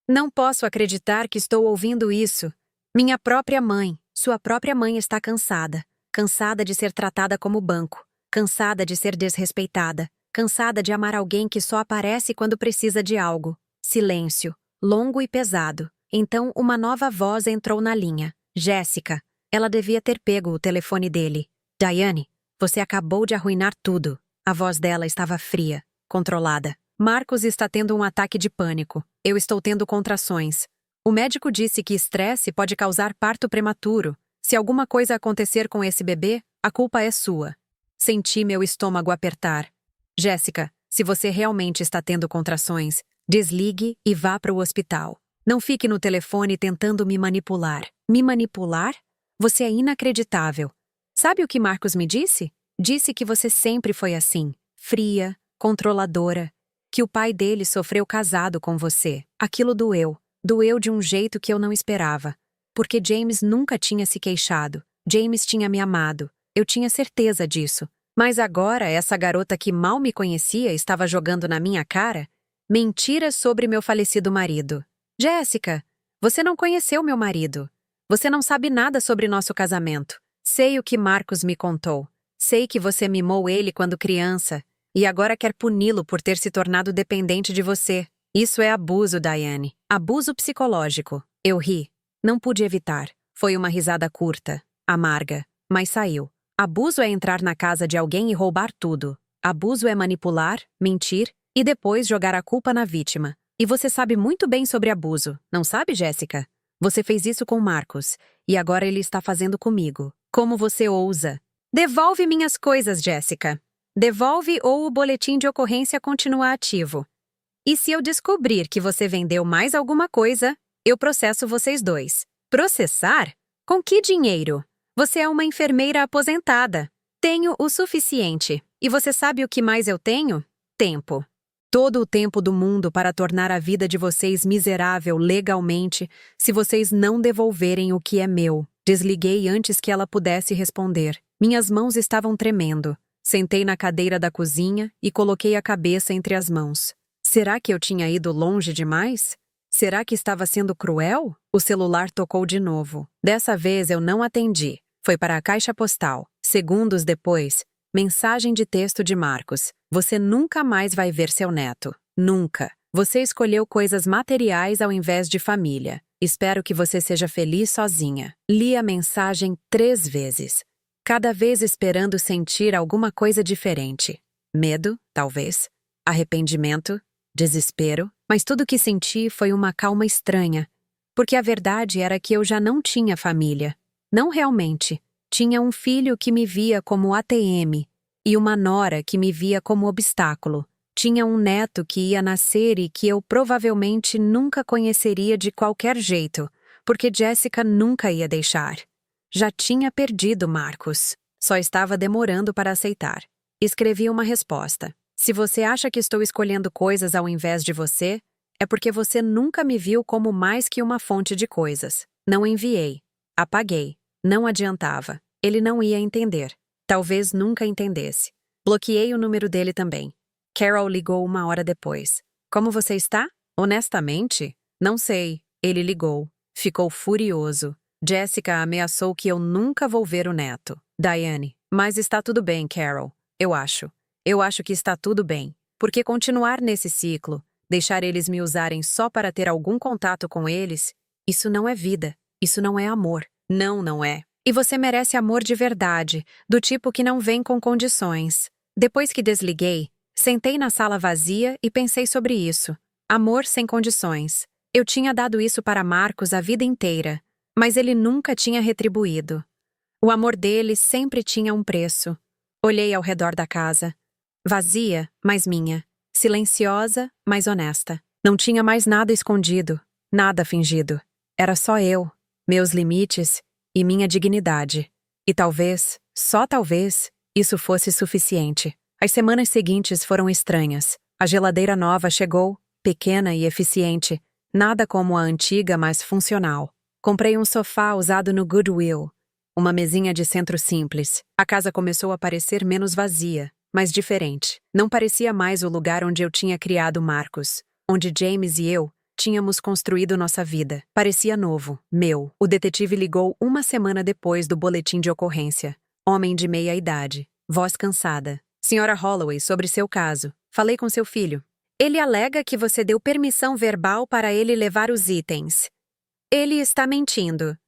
Não posso acreditar que estou ouvindo isso. Minha própria mãe. Sua própria mãe está cansada. Cansada de ser tratada como banco. Cansada de ser desrespeitada. Cansada de amar alguém que só aparece quando precisa de algo. Silêncio. Longo e pesado. Então uma nova voz entrou na linha. Jéssica. Ela devia ter pego o telefone dele. Diane, você acabou de arruinar tudo. A voz dela estava fria, controlada. Marcos está tendo um ataque de pânico. Eu estou tendo contrações. O médico disse que estresse pode causar parto prematuro. Se alguma coisa acontecer com esse bebê, a culpa é sua. Senti meu estômago apertar. Jéssica, se você realmente está tendo contrações, desligue e vá para o hospital. Não fique no telefone tentando me manipular. Me manipular? Você é inacreditável. Sabe o que Marcos me disse? Disse que você sempre foi assim, fria, controladora, que o pai dele sofreu casado com você. Aquilo doeu. Doeu de um jeito que eu não esperava. Porque James nunca tinha se queixado. James tinha me amado. Eu tinha certeza disso. Mas agora essa garota que mal me conhecia estava jogando na minha cara mentiras sobre meu falecido marido. Jéssica, você não conheceu meu marido. Você não sabe nada sobre nosso casamento. Sei o que Marcos me contou. Sei que você mimou ele quando criança e agora quer puni-lo por ter se tornado dependente de você. Isso é abuso, Diane. Abuso psicológico. Eu ri. Não pude evitar. Foi uma risada curta, amarga, mas saiu. Abuso é entrar na casa de alguém e roubar tudo. Abuso é manipular, mentir e depois jogar a culpa na vítima. E você sabe muito bem sobre abuso, não sabe, Jéssica? Você fez isso com Marcos e agora ele está fazendo comigo. Como você ousa? Devolve minhas coisas, Jéssica. Devolve ou o boletim de ocorrência continua ativo. E se eu descobrir que você vendeu mais alguma coisa, eu processo vocês dois. Processar? Com que dinheiro? Você é uma enfermeira aposentada. Tenho o suficiente. E você sabe o que mais eu tenho? Tempo. Todo o tempo do mundo para tornar a vida de vocês miserável legalmente se vocês não devolverem o que é meu. Desliguei antes que ela pudesse responder. Minhas mãos estavam tremendo. Sentei na cadeira da cozinha e coloquei a cabeça entre as mãos. Será que eu tinha ido longe demais? Será que estava sendo cruel? O celular tocou de novo. Dessa vez eu não atendi. Foi para a caixa postal. Segundos depois, mensagem de texto de Marcos. Você nunca mais vai ver seu neto. Nunca. Você escolheu coisas materiais ao invés de família. Espero que você seja feliz sozinha. Li a mensagem 3 vezes. Cada vez esperando sentir alguma coisa diferente. Medo, talvez. Arrependimento. Desespero. Mas tudo que senti foi uma calma estranha. Porque a verdade era que eu já não tinha família. Não realmente. Tinha um filho que me via como ATM e uma nora que me via como obstáculo. Tinha um neto que ia nascer e que eu provavelmente nunca conheceria de qualquer jeito, porque Jéssica nunca ia deixar. Já tinha perdido Marcos. Só estava demorando para aceitar. Escrevi uma resposta. Se você acha que estou escolhendo coisas ao invés de você, é porque você nunca me viu como mais que uma fonte de coisas. Não enviei. Apaguei. Não adiantava. Ele não ia entender. Talvez nunca entendesse. Bloqueei o número dele também. Carol ligou 1 hora depois. Como você está? Honestamente? Não sei. Ele ligou. Ficou furioso. Jéssica ameaçou que eu nunca vou ver o neto. Diane. Mas está tudo bem, Carol. Eu acho. Eu acho que está tudo bem. Porque continuar nesse ciclo, deixar eles me usarem só para ter algum contato com eles, isso não é vida. Isso não é amor. Não, não é. E você merece amor de verdade, do tipo que não vem com condições. Depois que desliguei, sentei na sala vazia e pensei sobre isso. Amor sem condições. Eu tinha dado isso para Marcos a vida inteira, mas ele nunca tinha retribuído. O amor dele sempre tinha um preço. Olhei ao redor da casa. Vazia, mas minha. Silenciosa, mas honesta. Não tinha mais nada escondido, nada fingido. Era só eu, meus limites e minha dignidade. E talvez, só talvez, isso fosse suficiente. As semanas seguintes foram estranhas. A geladeira nova chegou, pequena e eficiente. Nada como a antiga, mas funcional. Comprei um sofá usado no Goodwill. Uma mesinha de centro simples. A casa começou a parecer menos vazia, mas diferente. Não parecia mais o lugar onde eu tinha criado Marcos, onde James e eu tínhamos construído nossa vida. Parecia novo, meu. O detetive ligou 1 semana depois do boletim de ocorrência. Homem de meia idade. Voz cansada. Senhora Holloway, sobre seu caso. Falei com seu filho. Ele alega que você deu permissão verbal para ele levar os itens. Ele está mentindo.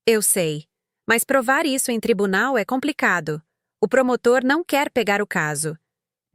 Eu sei. Mas provar isso em tribunal é complicado. O promotor não quer pegar o caso.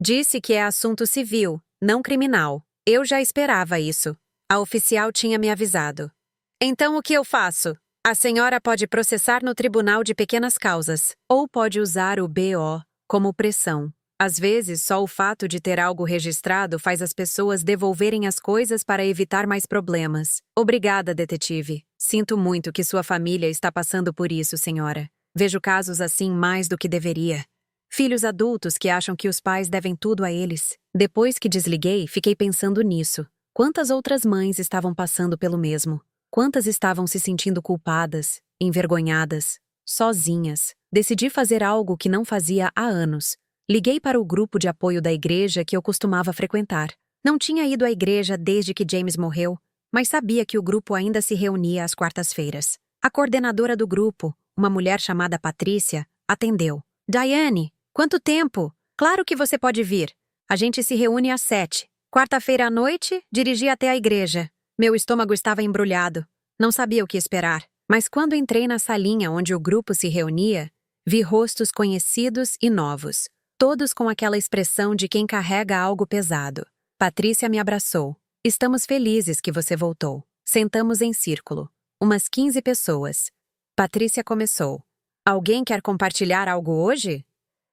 Disse que é assunto civil, não criminal. Eu já esperava isso. A oficial tinha me avisado. Então o que eu faço? A senhora pode processar no tribunal de pequenas causas, ou pode usar o BO como pressão. Às vezes, só o fato de ter algo registrado faz as pessoas devolverem as coisas para evitar mais problemas. Obrigada, detetive. Sinto muito que sua família está passando por isso, senhora. Vejo casos assim mais do que deveria. Filhos adultos que acham que os pais devem tudo a eles. Depois que desliguei, fiquei pensando nisso. Quantas outras mães estavam passando pelo mesmo? Quantas estavam se sentindo culpadas, envergonhadas, sozinhas? Decidi fazer algo que não fazia há anos. Liguei para o grupo de apoio da igreja que eu costumava frequentar. Não tinha ido à igreja desde que James morreu, mas sabia que o grupo ainda se reunia às quartas-feiras. A coordenadora do grupo, uma mulher chamada Patrícia, atendeu. Diane, quanto tempo? Claro que você pode vir. A gente se reúne às 7. Quarta-feira à noite, dirigi até a igreja. Meu estômago estava embrulhado. Não sabia o que esperar. Mas quando entrei na salinha onde o grupo se reunia, vi rostos conhecidos e novos, todos com aquela expressão de quem carrega algo pesado. Patrícia me abraçou. Estamos felizes que você voltou. Sentamos em círculo. Umas 15 pessoas. Patrícia começou. Alguém quer compartilhar algo hoje?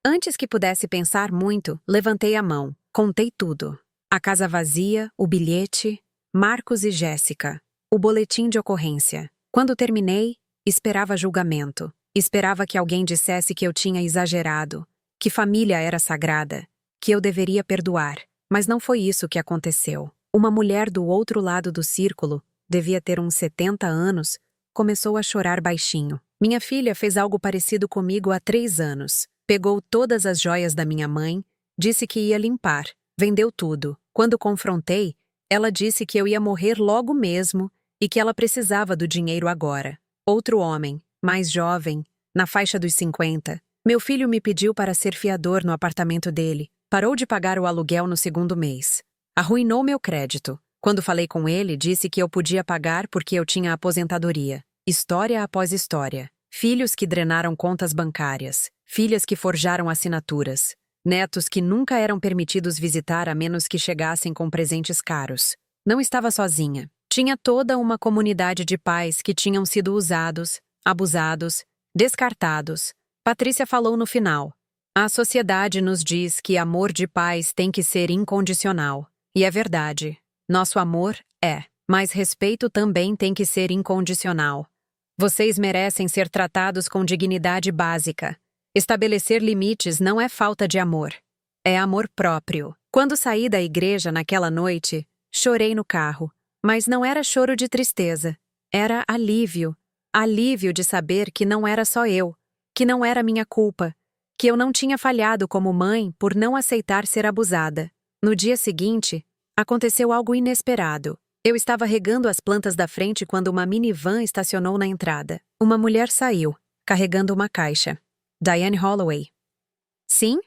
Antes que pudesse pensar muito, levantei a mão. Contei tudo. A casa vazia, o bilhete, Marcos e Jéssica, o boletim de ocorrência. Quando terminei, esperava julgamento. Esperava que alguém dissesse que eu tinha exagerado, que família era sagrada, que eu deveria perdoar. Mas não foi isso que aconteceu. Uma mulher do outro lado do círculo, devia ter uns 70 anos, começou a chorar baixinho. Minha filha fez algo parecido comigo há 3 anos. Pegou todas as joias da minha mãe, disse que ia limpar, vendeu tudo. Quando confrontei, ela disse que eu ia morrer logo mesmo e que ela precisava do dinheiro agora. Outro homem, mais jovem, na faixa dos 50. Meu filho me pediu para ser fiador no apartamento dele. Parou de pagar o aluguel no 2º mês. Arruinou meu crédito. Quando falei com ele, disse que eu podia pagar porque eu tinha aposentadoria. História após história. Filhos que drenaram contas bancárias. Filhas que forjaram assinaturas. Netos que nunca eram permitidos visitar a menos que chegassem com presentes caros. Não estava sozinha. Tinha toda uma comunidade de pais que tinham sido usados, abusados, descartados. Patrícia falou no final. A sociedade nos diz que amor de pais tem que ser incondicional. E é verdade. Nosso amor é. Mas respeito também tem que ser incondicional. Vocês merecem ser tratados com dignidade básica. Estabelecer limites não é falta de amor. É amor próprio. Quando saí da igreja naquela noite, chorei no carro. Mas não era choro de tristeza. Era alívio. Alívio de saber que não era só eu. Que não era minha culpa. Que eu não tinha falhado como mãe por não aceitar ser abusada. No dia seguinte, aconteceu algo inesperado. Eu estava regando as plantas da frente quando uma minivan estacionou na entrada. Uma mulher saiu, carregando uma caixa. Diane Holloway. Sim?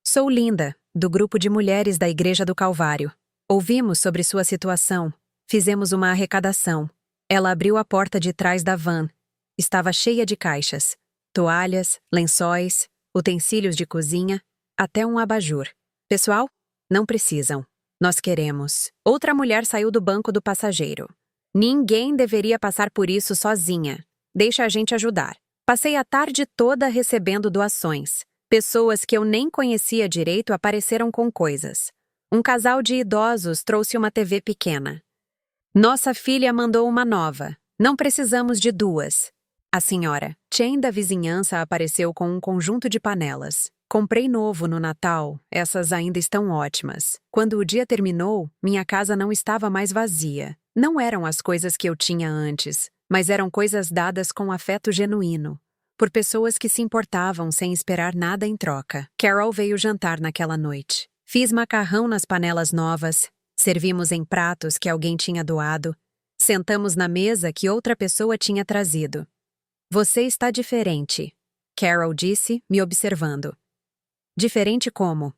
Sou Linda, do grupo de mulheres da Igreja do Calvário. Ouvimos sobre sua situação. Fizemos uma arrecadação. Ela abriu a porta de trás da van. Estava cheia de caixas. Toalhas, lençóis, utensílios de cozinha, até um abajur. Pessoal, não precisam. Nós queremos. Outra mulher saiu do banco do passageiro. Ninguém deveria passar por isso sozinha. Deixa a gente ajudar. Passei a tarde toda recebendo doações. Pessoas que eu nem conhecia direito apareceram com coisas. Um casal de idosos trouxe uma TV pequena. Nossa filha mandou uma nova. Não precisamos de 2. A senhora Chen da vizinhança apareceu com um conjunto de panelas. Comprei novo no Natal, essas ainda estão ótimas. Quando o dia terminou, minha casa não estava mais vazia. Não eram as coisas que eu tinha antes, mas eram coisas dadas com afeto genuíno, por pessoas que se importavam sem esperar nada em troca. Carol veio jantar naquela noite. Fiz macarrão nas panelas novas, servimos em pratos que alguém tinha doado, sentamos na mesa que outra pessoa tinha trazido. Você está diferente, Carol disse, me observando. Diferente como?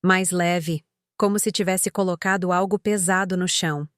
Mais leve, como se tivesse colocado algo pesado no chão.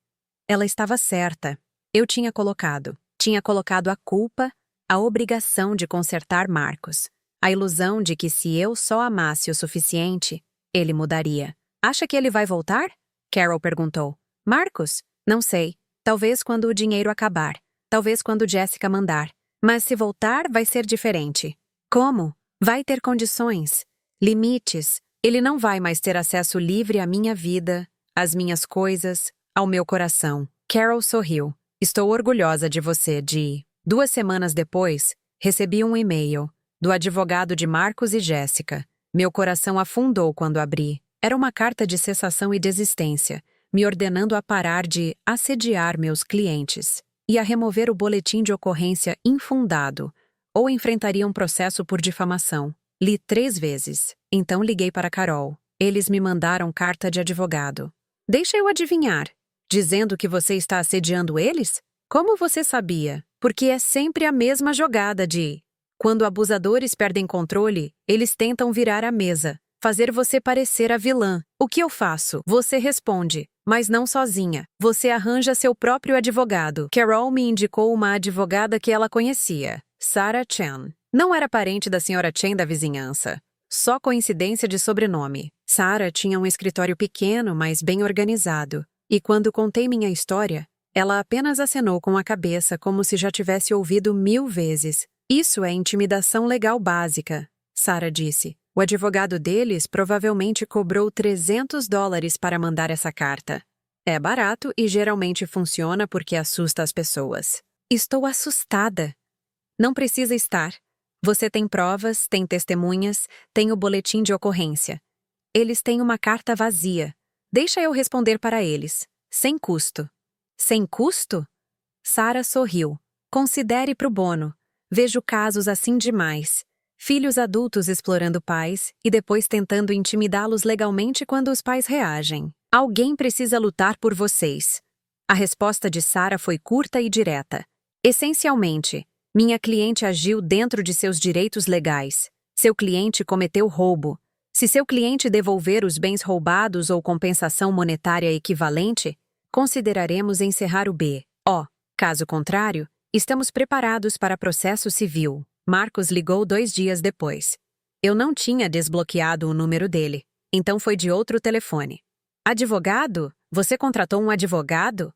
Ela estava certa. Eu tinha colocado. Tinha colocado a culpa, a obrigação de consertar Marcos. A ilusão de que se eu só amasse o suficiente, ele mudaria. Acha que ele vai voltar? Carol perguntou. Marcos? Não sei. Talvez quando o dinheiro acabar. Talvez quando Jéssica mandar. Mas se voltar, vai ser diferente. Como? Vai ter condições. Limites. Ele não vai mais ter acesso livre à minha vida, às minhas coisas, ao meu coração. Carol sorriu. Estou orgulhosa de você, Dee. 2 semanas depois, recebi um e-mail do advogado de Marcos e Jéssica. Meu coração afundou quando abri. Era uma carta de cessação e desistência, me ordenando a parar de assediar meus clientes e a remover o boletim de ocorrência infundado, ou enfrentaria um processo por difamação. Li 3 vezes. Então liguei para Carol. Eles me mandaram carta de advogado. Deixa eu adivinhar. Dizendo que você está assediando eles? Como você sabia? Porque é sempre a mesma jogada de... Quando abusadores perdem controle, eles tentam virar a mesa, fazer você parecer a vilã. O que eu faço? Você responde, mas não sozinha. Você arranja seu próprio advogado. Carol me indicou uma advogada que ela conhecia, Sarah Chen. Não era parente da senhora Chen da vizinhança. Só coincidência de sobrenome. Sarah tinha um escritório pequeno, mas bem organizado. E quando contei minha história, ela apenas acenou com a cabeça como se já tivesse ouvido 1000 vezes. Isso é intimidação legal básica, Sarah disse. O advogado deles provavelmente cobrou $300 para mandar essa carta. É barato e geralmente funciona porque assusta as pessoas. Estou assustada. Não precisa estar. Você tem provas, tem testemunhas, tem o boletim de ocorrência. Eles têm uma carta vazia. Deixa eu responder para eles. Sem custo. Sem custo? Sarah sorriu. Considere pro bono. Vejo casos assim demais. Filhos adultos explorando pais e depois tentando intimidá-los legalmente quando os pais reagem. Alguém precisa lutar por vocês. A resposta de Sarah foi curta e direta. Essencialmente, minha cliente agiu dentro de seus direitos legais. Seu cliente cometeu roubo. Se seu cliente devolver os bens roubados ou compensação monetária equivalente, consideraremos encerrar o BO. Caso contrário, estamos preparados para processo civil. Marcos ligou 2 dias depois. Eu não tinha desbloqueado o número dele, então foi de outro telefone. Advogado? Você contratou um advogado?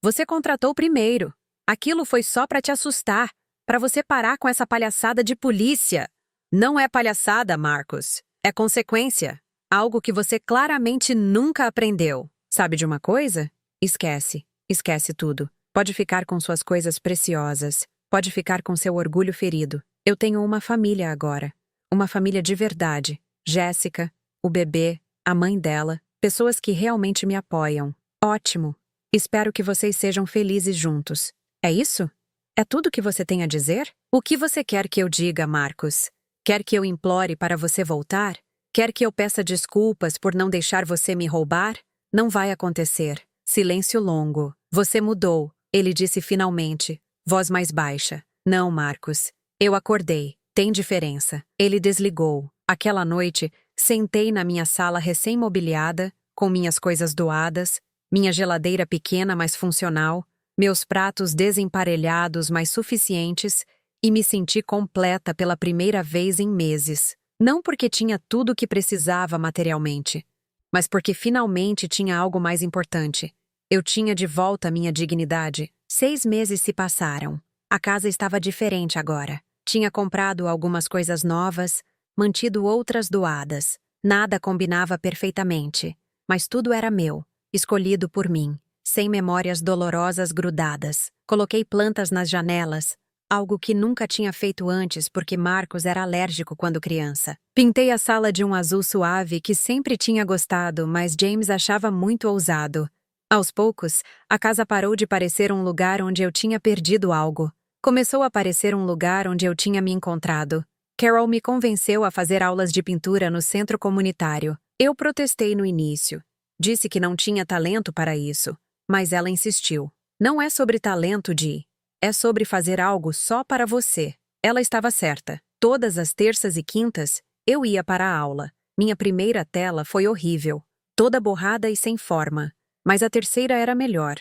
Você contratou primeiro. Aquilo foi só para te assustar, para você parar com essa palhaçada de polícia. Não é palhaçada, Marcos. É consequência. Algo que você claramente nunca aprendeu. Sabe de uma coisa? Esquece. Esquece tudo. Pode ficar com suas coisas preciosas. Pode ficar com seu orgulho ferido. Eu tenho uma família agora. Uma família de verdade. Jéssica, o bebê, a mãe dela, pessoas que realmente me apoiam. Ótimo. Espero que vocês sejam felizes juntos. É isso? É tudo que você tem a dizer? O que você quer que eu diga, Marcos? Quer que eu implore para você voltar? Quer que eu peça desculpas por não deixar você me roubar? Não vai acontecer. Silêncio longo. Você mudou. Ele disse finalmente, voz mais baixa. Não, Marcos. Eu acordei. Tem diferença. Ele desligou. Aquela noite, sentei na minha sala recém-mobiliada, com minhas coisas doadas, minha geladeira pequena mas funcional, meus pratos desemparelhados mas suficientes, e me senti completa pela primeira vez em meses. Não porque tinha tudo o que precisava materialmente, mas porque finalmente tinha algo mais importante. Eu tinha de volta minha dignidade. 6 meses se passaram. A casa estava diferente agora. Tinha comprado algumas coisas novas, mantido outras doadas. Nada combinava perfeitamente, mas tudo era meu, escolhido por mim, sem memórias dolorosas grudadas. Coloquei plantas nas janelas, algo que nunca tinha feito antes porque Marcos era alérgico quando criança. Pintei a sala de um azul suave que sempre tinha gostado, mas James achava muito ousado. Aos poucos, a casa parou de parecer um lugar onde eu tinha perdido algo. Começou a parecer um lugar onde eu tinha me encontrado. Carol me convenceu a fazer aulas de pintura no centro comunitário. Eu protestei no início. Disse que não tinha talento para isso, mas ela insistiu. Não é sobre talento, Dee. É sobre fazer algo só para você. Ela estava certa. Todas as terças e quintas, eu ia para a aula. Minha primeira tela foi horrível, toda borrada e sem forma. Mas a terceira era melhor.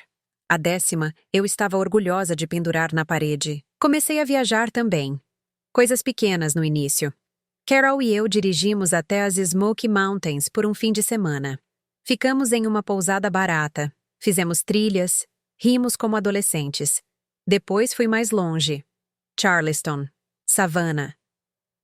A 10ª, eu estava orgulhosa de pendurar na parede. Comecei a viajar também. Coisas pequenas no início. Carol e eu dirigimos até as Smoky Mountains por um fim de semana. Ficamos em uma pousada barata. Fizemos trilhas. Rimos como adolescentes. Depois fui mais longe. Charleston. Savannah.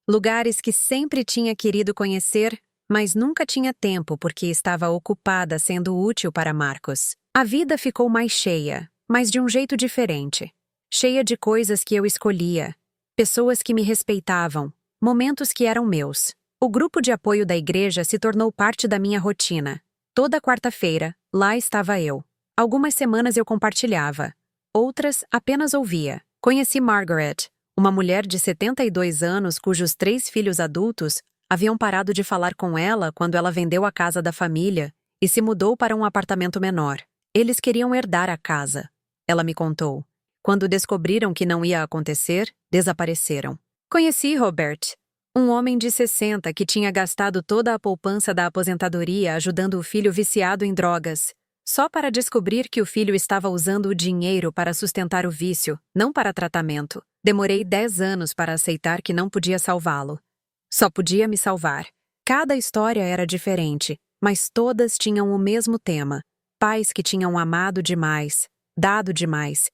Lugares que sempre tinha querido conhecer, mas nunca tinha tempo porque estava ocupada sendo útil para Marcos. A vida ficou mais cheia, mas de um jeito diferente. Cheia de coisas que eu escolhia, pessoas que me respeitavam, momentos que eram meus. O grupo de apoio da igreja se tornou parte da minha rotina. Toda quarta-feira, lá estava eu. Algumas semanas eu compartilhava, outras apenas ouvia. Conheci Margaret, Uma mulher de 72 anos cujos 3 filhos adultos haviam parado de falar com ela quando ela vendeu a casa da família e se mudou para um apartamento menor. Eles queriam herdar a casa. Ela me contou. Quando descobriram que não ia acontecer, desapareceram. Conheci Robert, um homem de 60 que tinha gastado toda a poupança da aposentadoria ajudando o filho viciado em drogas, só para descobrir que o filho estava usando o dinheiro para sustentar o vício, não para tratamento. Demorei 10 anos para aceitar que não podia salvá-lo. Só podia me salvar. Cada história era diferente, mas todas tinham o mesmo tema. Pais que tinham amado demais, dado demais,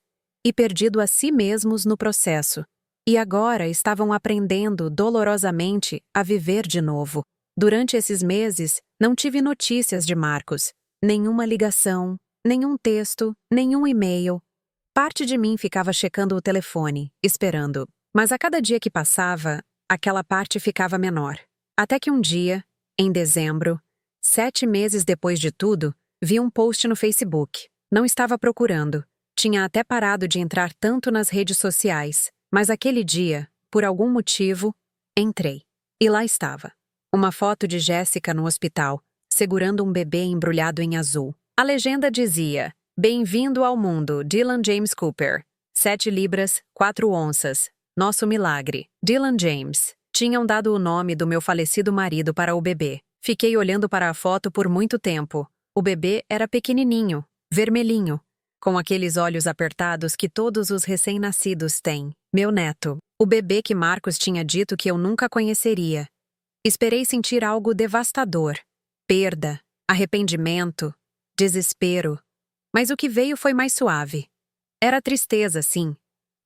e perdido a si mesmos no processo. E agora estavam aprendendo dolorosamente a viver de novo. Durante esses meses, não tive notícias de Marcos. Nenhuma ligação, nenhum texto, nenhum e-mail. Parte de mim ficava checando o telefone, esperando. Mas a cada dia que passava, aquela parte ficava menor. Até que um dia, em dezembro, 7 meses depois de tudo, vi um post no Facebook. Não estava procurando. Tinha até parado de entrar tanto nas redes sociais. Mas aquele dia, por algum motivo, entrei. E lá estava. Uma foto de Jéssica no hospital, segurando um bebê embrulhado em azul. A legenda dizia: "Bem-vindo ao mundo, Dylan James Cooper. 7 libras, 4 onças. Nosso milagre. Dylan James." Tinham dado o nome do meu falecido marido para o bebê. Fiquei olhando para a foto por muito tempo. O bebê era pequenininho, vermelhinho, com aqueles olhos apertados que todos os recém-nascidos têm. Meu neto. O bebê que Marcos tinha dito que eu nunca conheceria. Esperei sentir algo devastador. Perda, arrependimento, desespero. Mas o que veio foi mais suave. Era tristeza, sim,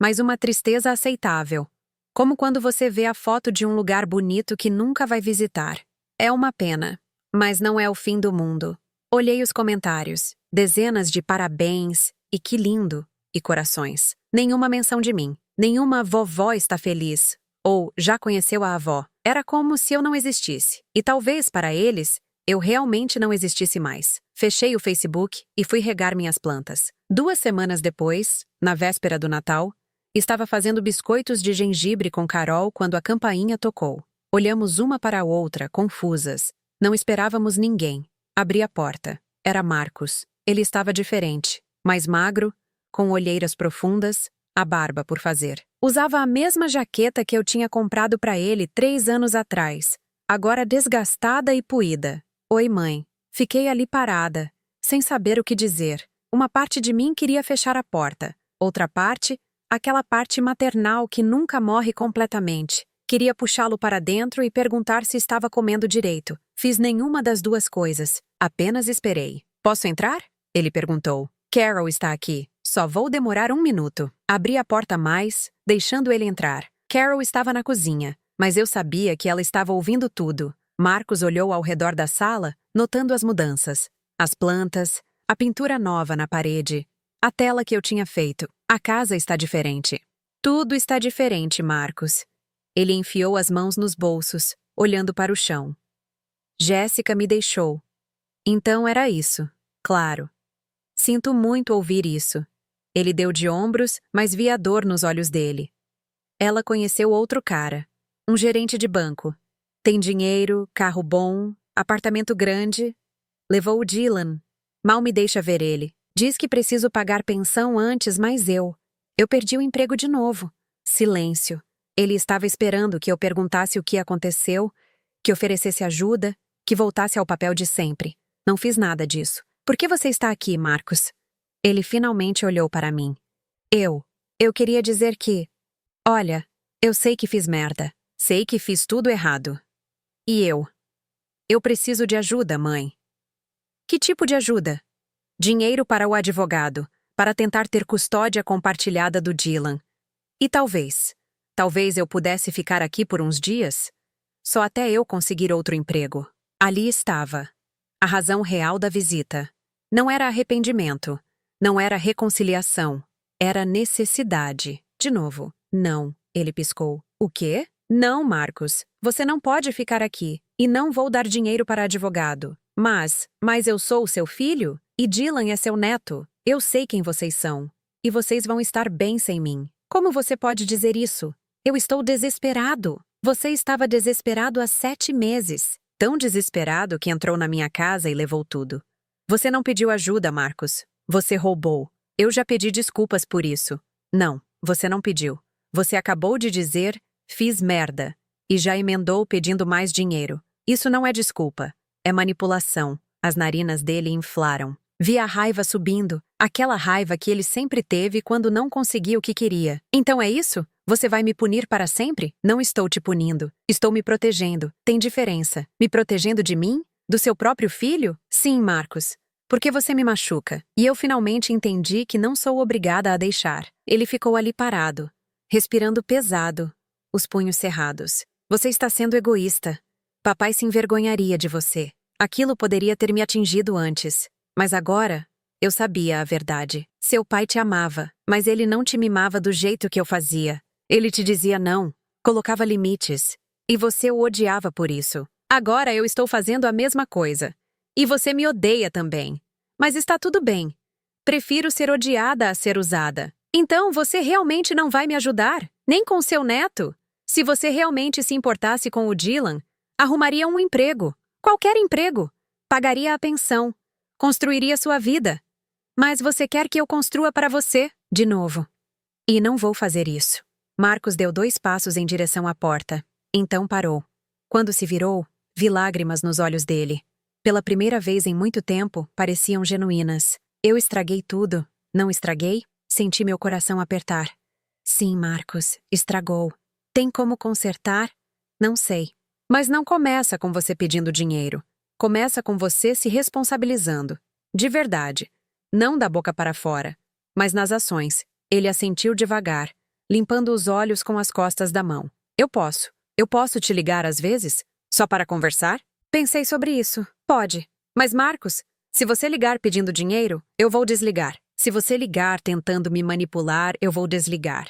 mas uma tristeza aceitável. Como quando você vê a foto de um lugar bonito que nunca vai visitar. É uma pena, mas não é o fim do mundo. Olhei os comentários, dezenas de parabéns, e que lindo, e corações. Nenhuma menção de mim, nenhuma vovó está feliz, ou já conheceu a avó. Era como se eu não existisse. E talvez, para eles, eu realmente não existisse mais. Fechei o Facebook e fui regar minhas plantas. 2 semanas depois, na véspera do Natal, estava fazendo biscoitos de gengibre com Carol quando a campainha tocou. Olhamos uma para a outra, confusas. Não esperávamos ninguém. Abri a porta. Era Marcos. Ele estava diferente, mais magro, com olheiras profundas, a barba por fazer. Usava a mesma jaqueta que eu tinha comprado para ele 3 anos atrás, agora desgastada e puída. Oi, mãe. Fiquei ali parada, sem saber o que dizer. Uma parte de mim queria fechar a porta. Outra parte, aquela parte maternal que nunca morre completamente. Queria puxá-lo para dentro e perguntar se estava comendo direito. Fiz nenhuma das duas coisas. Apenas esperei. Posso entrar? Ele perguntou. Carol está aqui. Só vou demorar 1 minuto. Abri a porta mais, deixando ele entrar. Carol estava na cozinha, mas eu sabia que ela estava ouvindo tudo. Marcos olhou ao redor da sala, notando as mudanças. As plantas, a pintura nova na parede, a tela que eu tinha feito. A casa está diferente. Tudo está diferente, Marcos. Ele enfiou as mãos nos bolsos, olhando para o chão. Jéssica me deixou. Então era isso, claro. Sinto muito ouvir isso. Ele deu de ombros, mas vi a dor nos olhos dele. Ela conheceu outro cara, um gerente de banco. Tem dinheiro, carro bom, apartamento grande. Levou o Dylan. Mal me deixa ver ele. Diz que preciso pagar pensão antes, mas eu perdi o emprego de novo. Silêncio. Ele estava esperando que eu perguntasse o que aconteceu, que oferecesse ajuda, que voltasse ao papel de sempre. Não fiz nada disso. Por que você está aqui, Marcos? Ele finalmente olhou para mim. Eu queria dizer que... Olha, eu sei que fiz merda. Sei que fiz tudo errado. E eu preciso de ajuda, mãe. Que tipo de ajuda? Dinheiro para o advogado, para tentar ter custódia compartilhada do Dylan. E talvez eu pudesse ficar aqui por uns dias? Só até eu conseguir outro emprego. Ali estava. A razão real da visita. Não era arrependimento. Não era reconciliação. Era necessidade. De novo. Não, ele piscou. O quê? Não, Marcos. Você não pode ficar aqui. E não vou dar dinheiro para advogado. Mas eu sou o seu filho? E Dylan é seu neto. Eu sei quem vocês são. E vocês vão estar bem sem mim. Como você pode dizer isso? Eu estou desesperado. Você estava desesperado há 7 meses. Tão desesperado que entrou na minha casa e levou tudo. Você não pediu ajuda, Marcos. Você roubou. Eu já pedi desculpas por isso. Não, você não pediu. Você acabou de dizer, fiz merda. E já emendou pedindo mais dinheiro. Isso não é desculpa. É manipulação. As narinas dele inflaram. Vi a raiva subindo. Aquela raiva que ele sempre teve quando não conseguia o que queria. Então é isso? Você vai me punir para sempre? Não estou te punindo. Estou me protegendo. Tem diferença. Me protegendo de mim? Do seu próprio filho? Sim, Marcos. Porque você me machuca. E eu finalmente entendi que não sou obrigada a deixar. Ele ficou ali parado, respirando pesado, os punhos cerrados. Você está sendo egoísta. Papai se envergonharia de você. Aquilo poderia ter me atingido antes. Mas agora, eu sabia a verdade. Seu pai te amava, mas ele não te mimava do jeito que eu fazia. Ele te dizia não, colocava limites. E você o odiava por isso. Agora eu estou fazendo a mesma coisa. E você me odeia também. Mas está tudo bem. Prefiro ser odiada a ser usada. Então você realmente não vai me ajudar? Nem com seu neto? Se você realmente se importasse com o Dylan, arrumaria um emprego. Qualquer emprego. Pagaria a pensão. Construiria sua vida. Mas você quer que eu construa para você, de novo. E não vou fazer isso. Marcos deu 2 passos em direção à porta. Então parou. Quando se virou, vi lágrimas nos olhos dele. Pela primeira vez em muito tempo, pareciam genuínas. Eu estraguei tudo. Não estraguei? Senti meu coração apertar. Sim, Marcos, estragou. Tem como consertar? Não sei. Mas não começa com você pedindo dinheiro. Começa com você se responsabilizando. De verdade. Não da boca para fora, mas nas ações. Ele assentiu devagar, limpando os olhos com as costas da mão. Eu posso te ligar às vezes? Só para conversar? Pensei sobre isso. Pode. Mas Marcos, se você ligar pedindo dinheiro, eu vou desligar. Se você ligar tentando me manipular, eu vou desligar.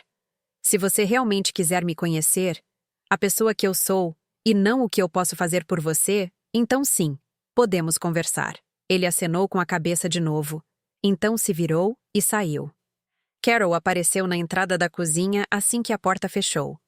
Se você realmente quiser me conhecer, a pessoa que eu sou, e não o que eu posso fazer por você, então sim, podemos conversar. Ele acenou com a cabeça de novo. Então se virou e saiu. Carol apareceu na entrada da cozinha assim que a porta fechou.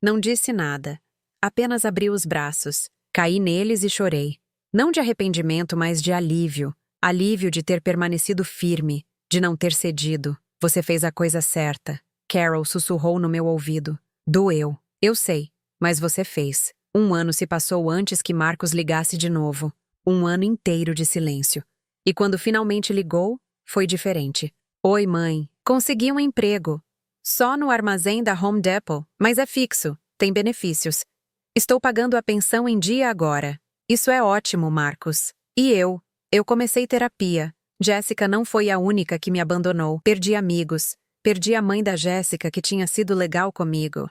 Não disse nada. Apenas abriu os braços. Caí neles e chorei. Não de arrependimento, mas de alívio. Alívio de ter permanecido firme, de não ter cedido. Você fez a coisa certa. Carol sussurrou no meu ouvido. Doeu. Eu sei, mas você fez. 1 ano se passou antes que Marcos ligasse de novo. 1 ano inteiro de silêncio. E quando finalmente ligou, foi diferente. Oi, mãe. Consegui um emprego. Só no armazém da Home Depot, mas é fixo. Tem benefícios. Estou pagando a pensão em dia agora. Isso é ótimo, Marcos. E eu? Eu comecei terapia. Jéssica não foi a única que me abandonou. Perdi amigos. Perdi a mãe da Jéssica que tinha sido legal comigo.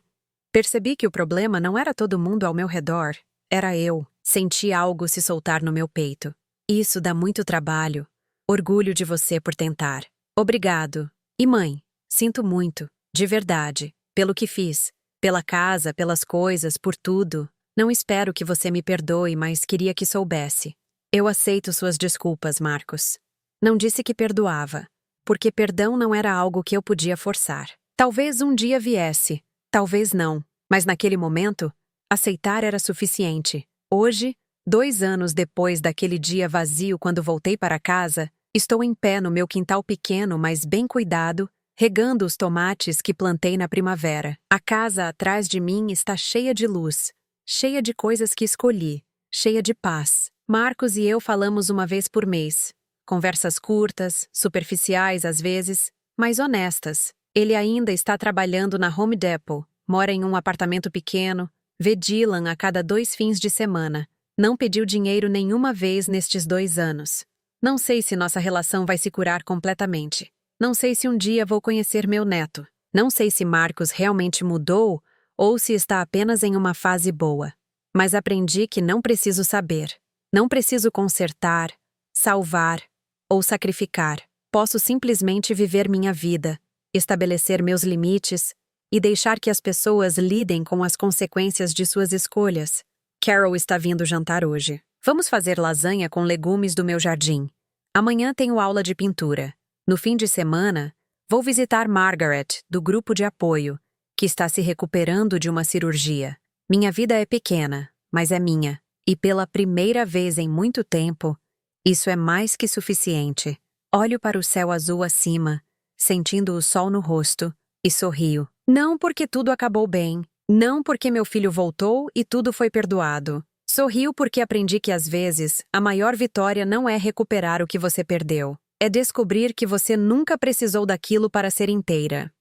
Percebi que o problema não era todo mundo ao meu redor. Era eu. Senti algo se soltar no meu peito. Isso dá muito trabalho. Orgulho de você por tentar. Obrigado. E mãe, sinto muito, de verdade, pelo que fiz, pela casa, pelas coisas, por tudo. Não espero que você me perdoe, mas queria que soubesse. Eu aceito suas desculpas, Marcos. Não disse que perdoava, porque perdão não era algo que eu podia forçar. Talvez um dia viesse, talvez não, mas naquele momento, aceitar era suficiente. Hoje, 2 anos depois daquele dia vazio quando voltei para casa, estou em pé no meu quintal pequeno, mas bem cuidado, regando os tomates que plantei na primavera. A casa atrás de mim está cheia de luz, cheia de coisas que escolhi, cheia de paz. Marcos e eu falamos uma vez por mês. Conversas curtas, superficiais às vezes, mas honestas. Ele ainda está trabalhando na Home Depot, mora em um apartamento pequeno, vê Dylan a cada 2 fins de semana. Não pediu dinheiro nenhuma vez nestes 2 anos. Não sei se nossa relação vai se curar completamente. Não sei se um dia vou conhecer meu neto. Não sei se Marcos realmente mudou ou se está apenas em uma fase boa. Mas aprendi que não preciso saber. Não preciso consertar, salvar ou sacrificar. Posso simplesmente viver minha vida, estabelecer meus limites e deixar que as pessoas lidem com as consequências de suas escolhas. Carol está vindo jantar hoje. Vamos fazer lasanha com legumes do meu jardim. Amanhã tenho aula de pintura. No fim de semana, vou visitar Margaret, do grupo de apoio, que está se recuperando de uma cirurgia. Minha vida é pequena, mas é minha, e pela primeira vez em muito tempo, isso é mais que suficiente. Olho para o céu azul acima, sentindo o sol no rosto, e sorrio. Não porque tudo acabou bem, não porque meu filho voltou e tudo foi perdoado. Sorrio porque aprendi que às vezes a maior vitória não é recuperar o que você perdeu. É descobrir que você nunca precisou daquilo para ser inteira.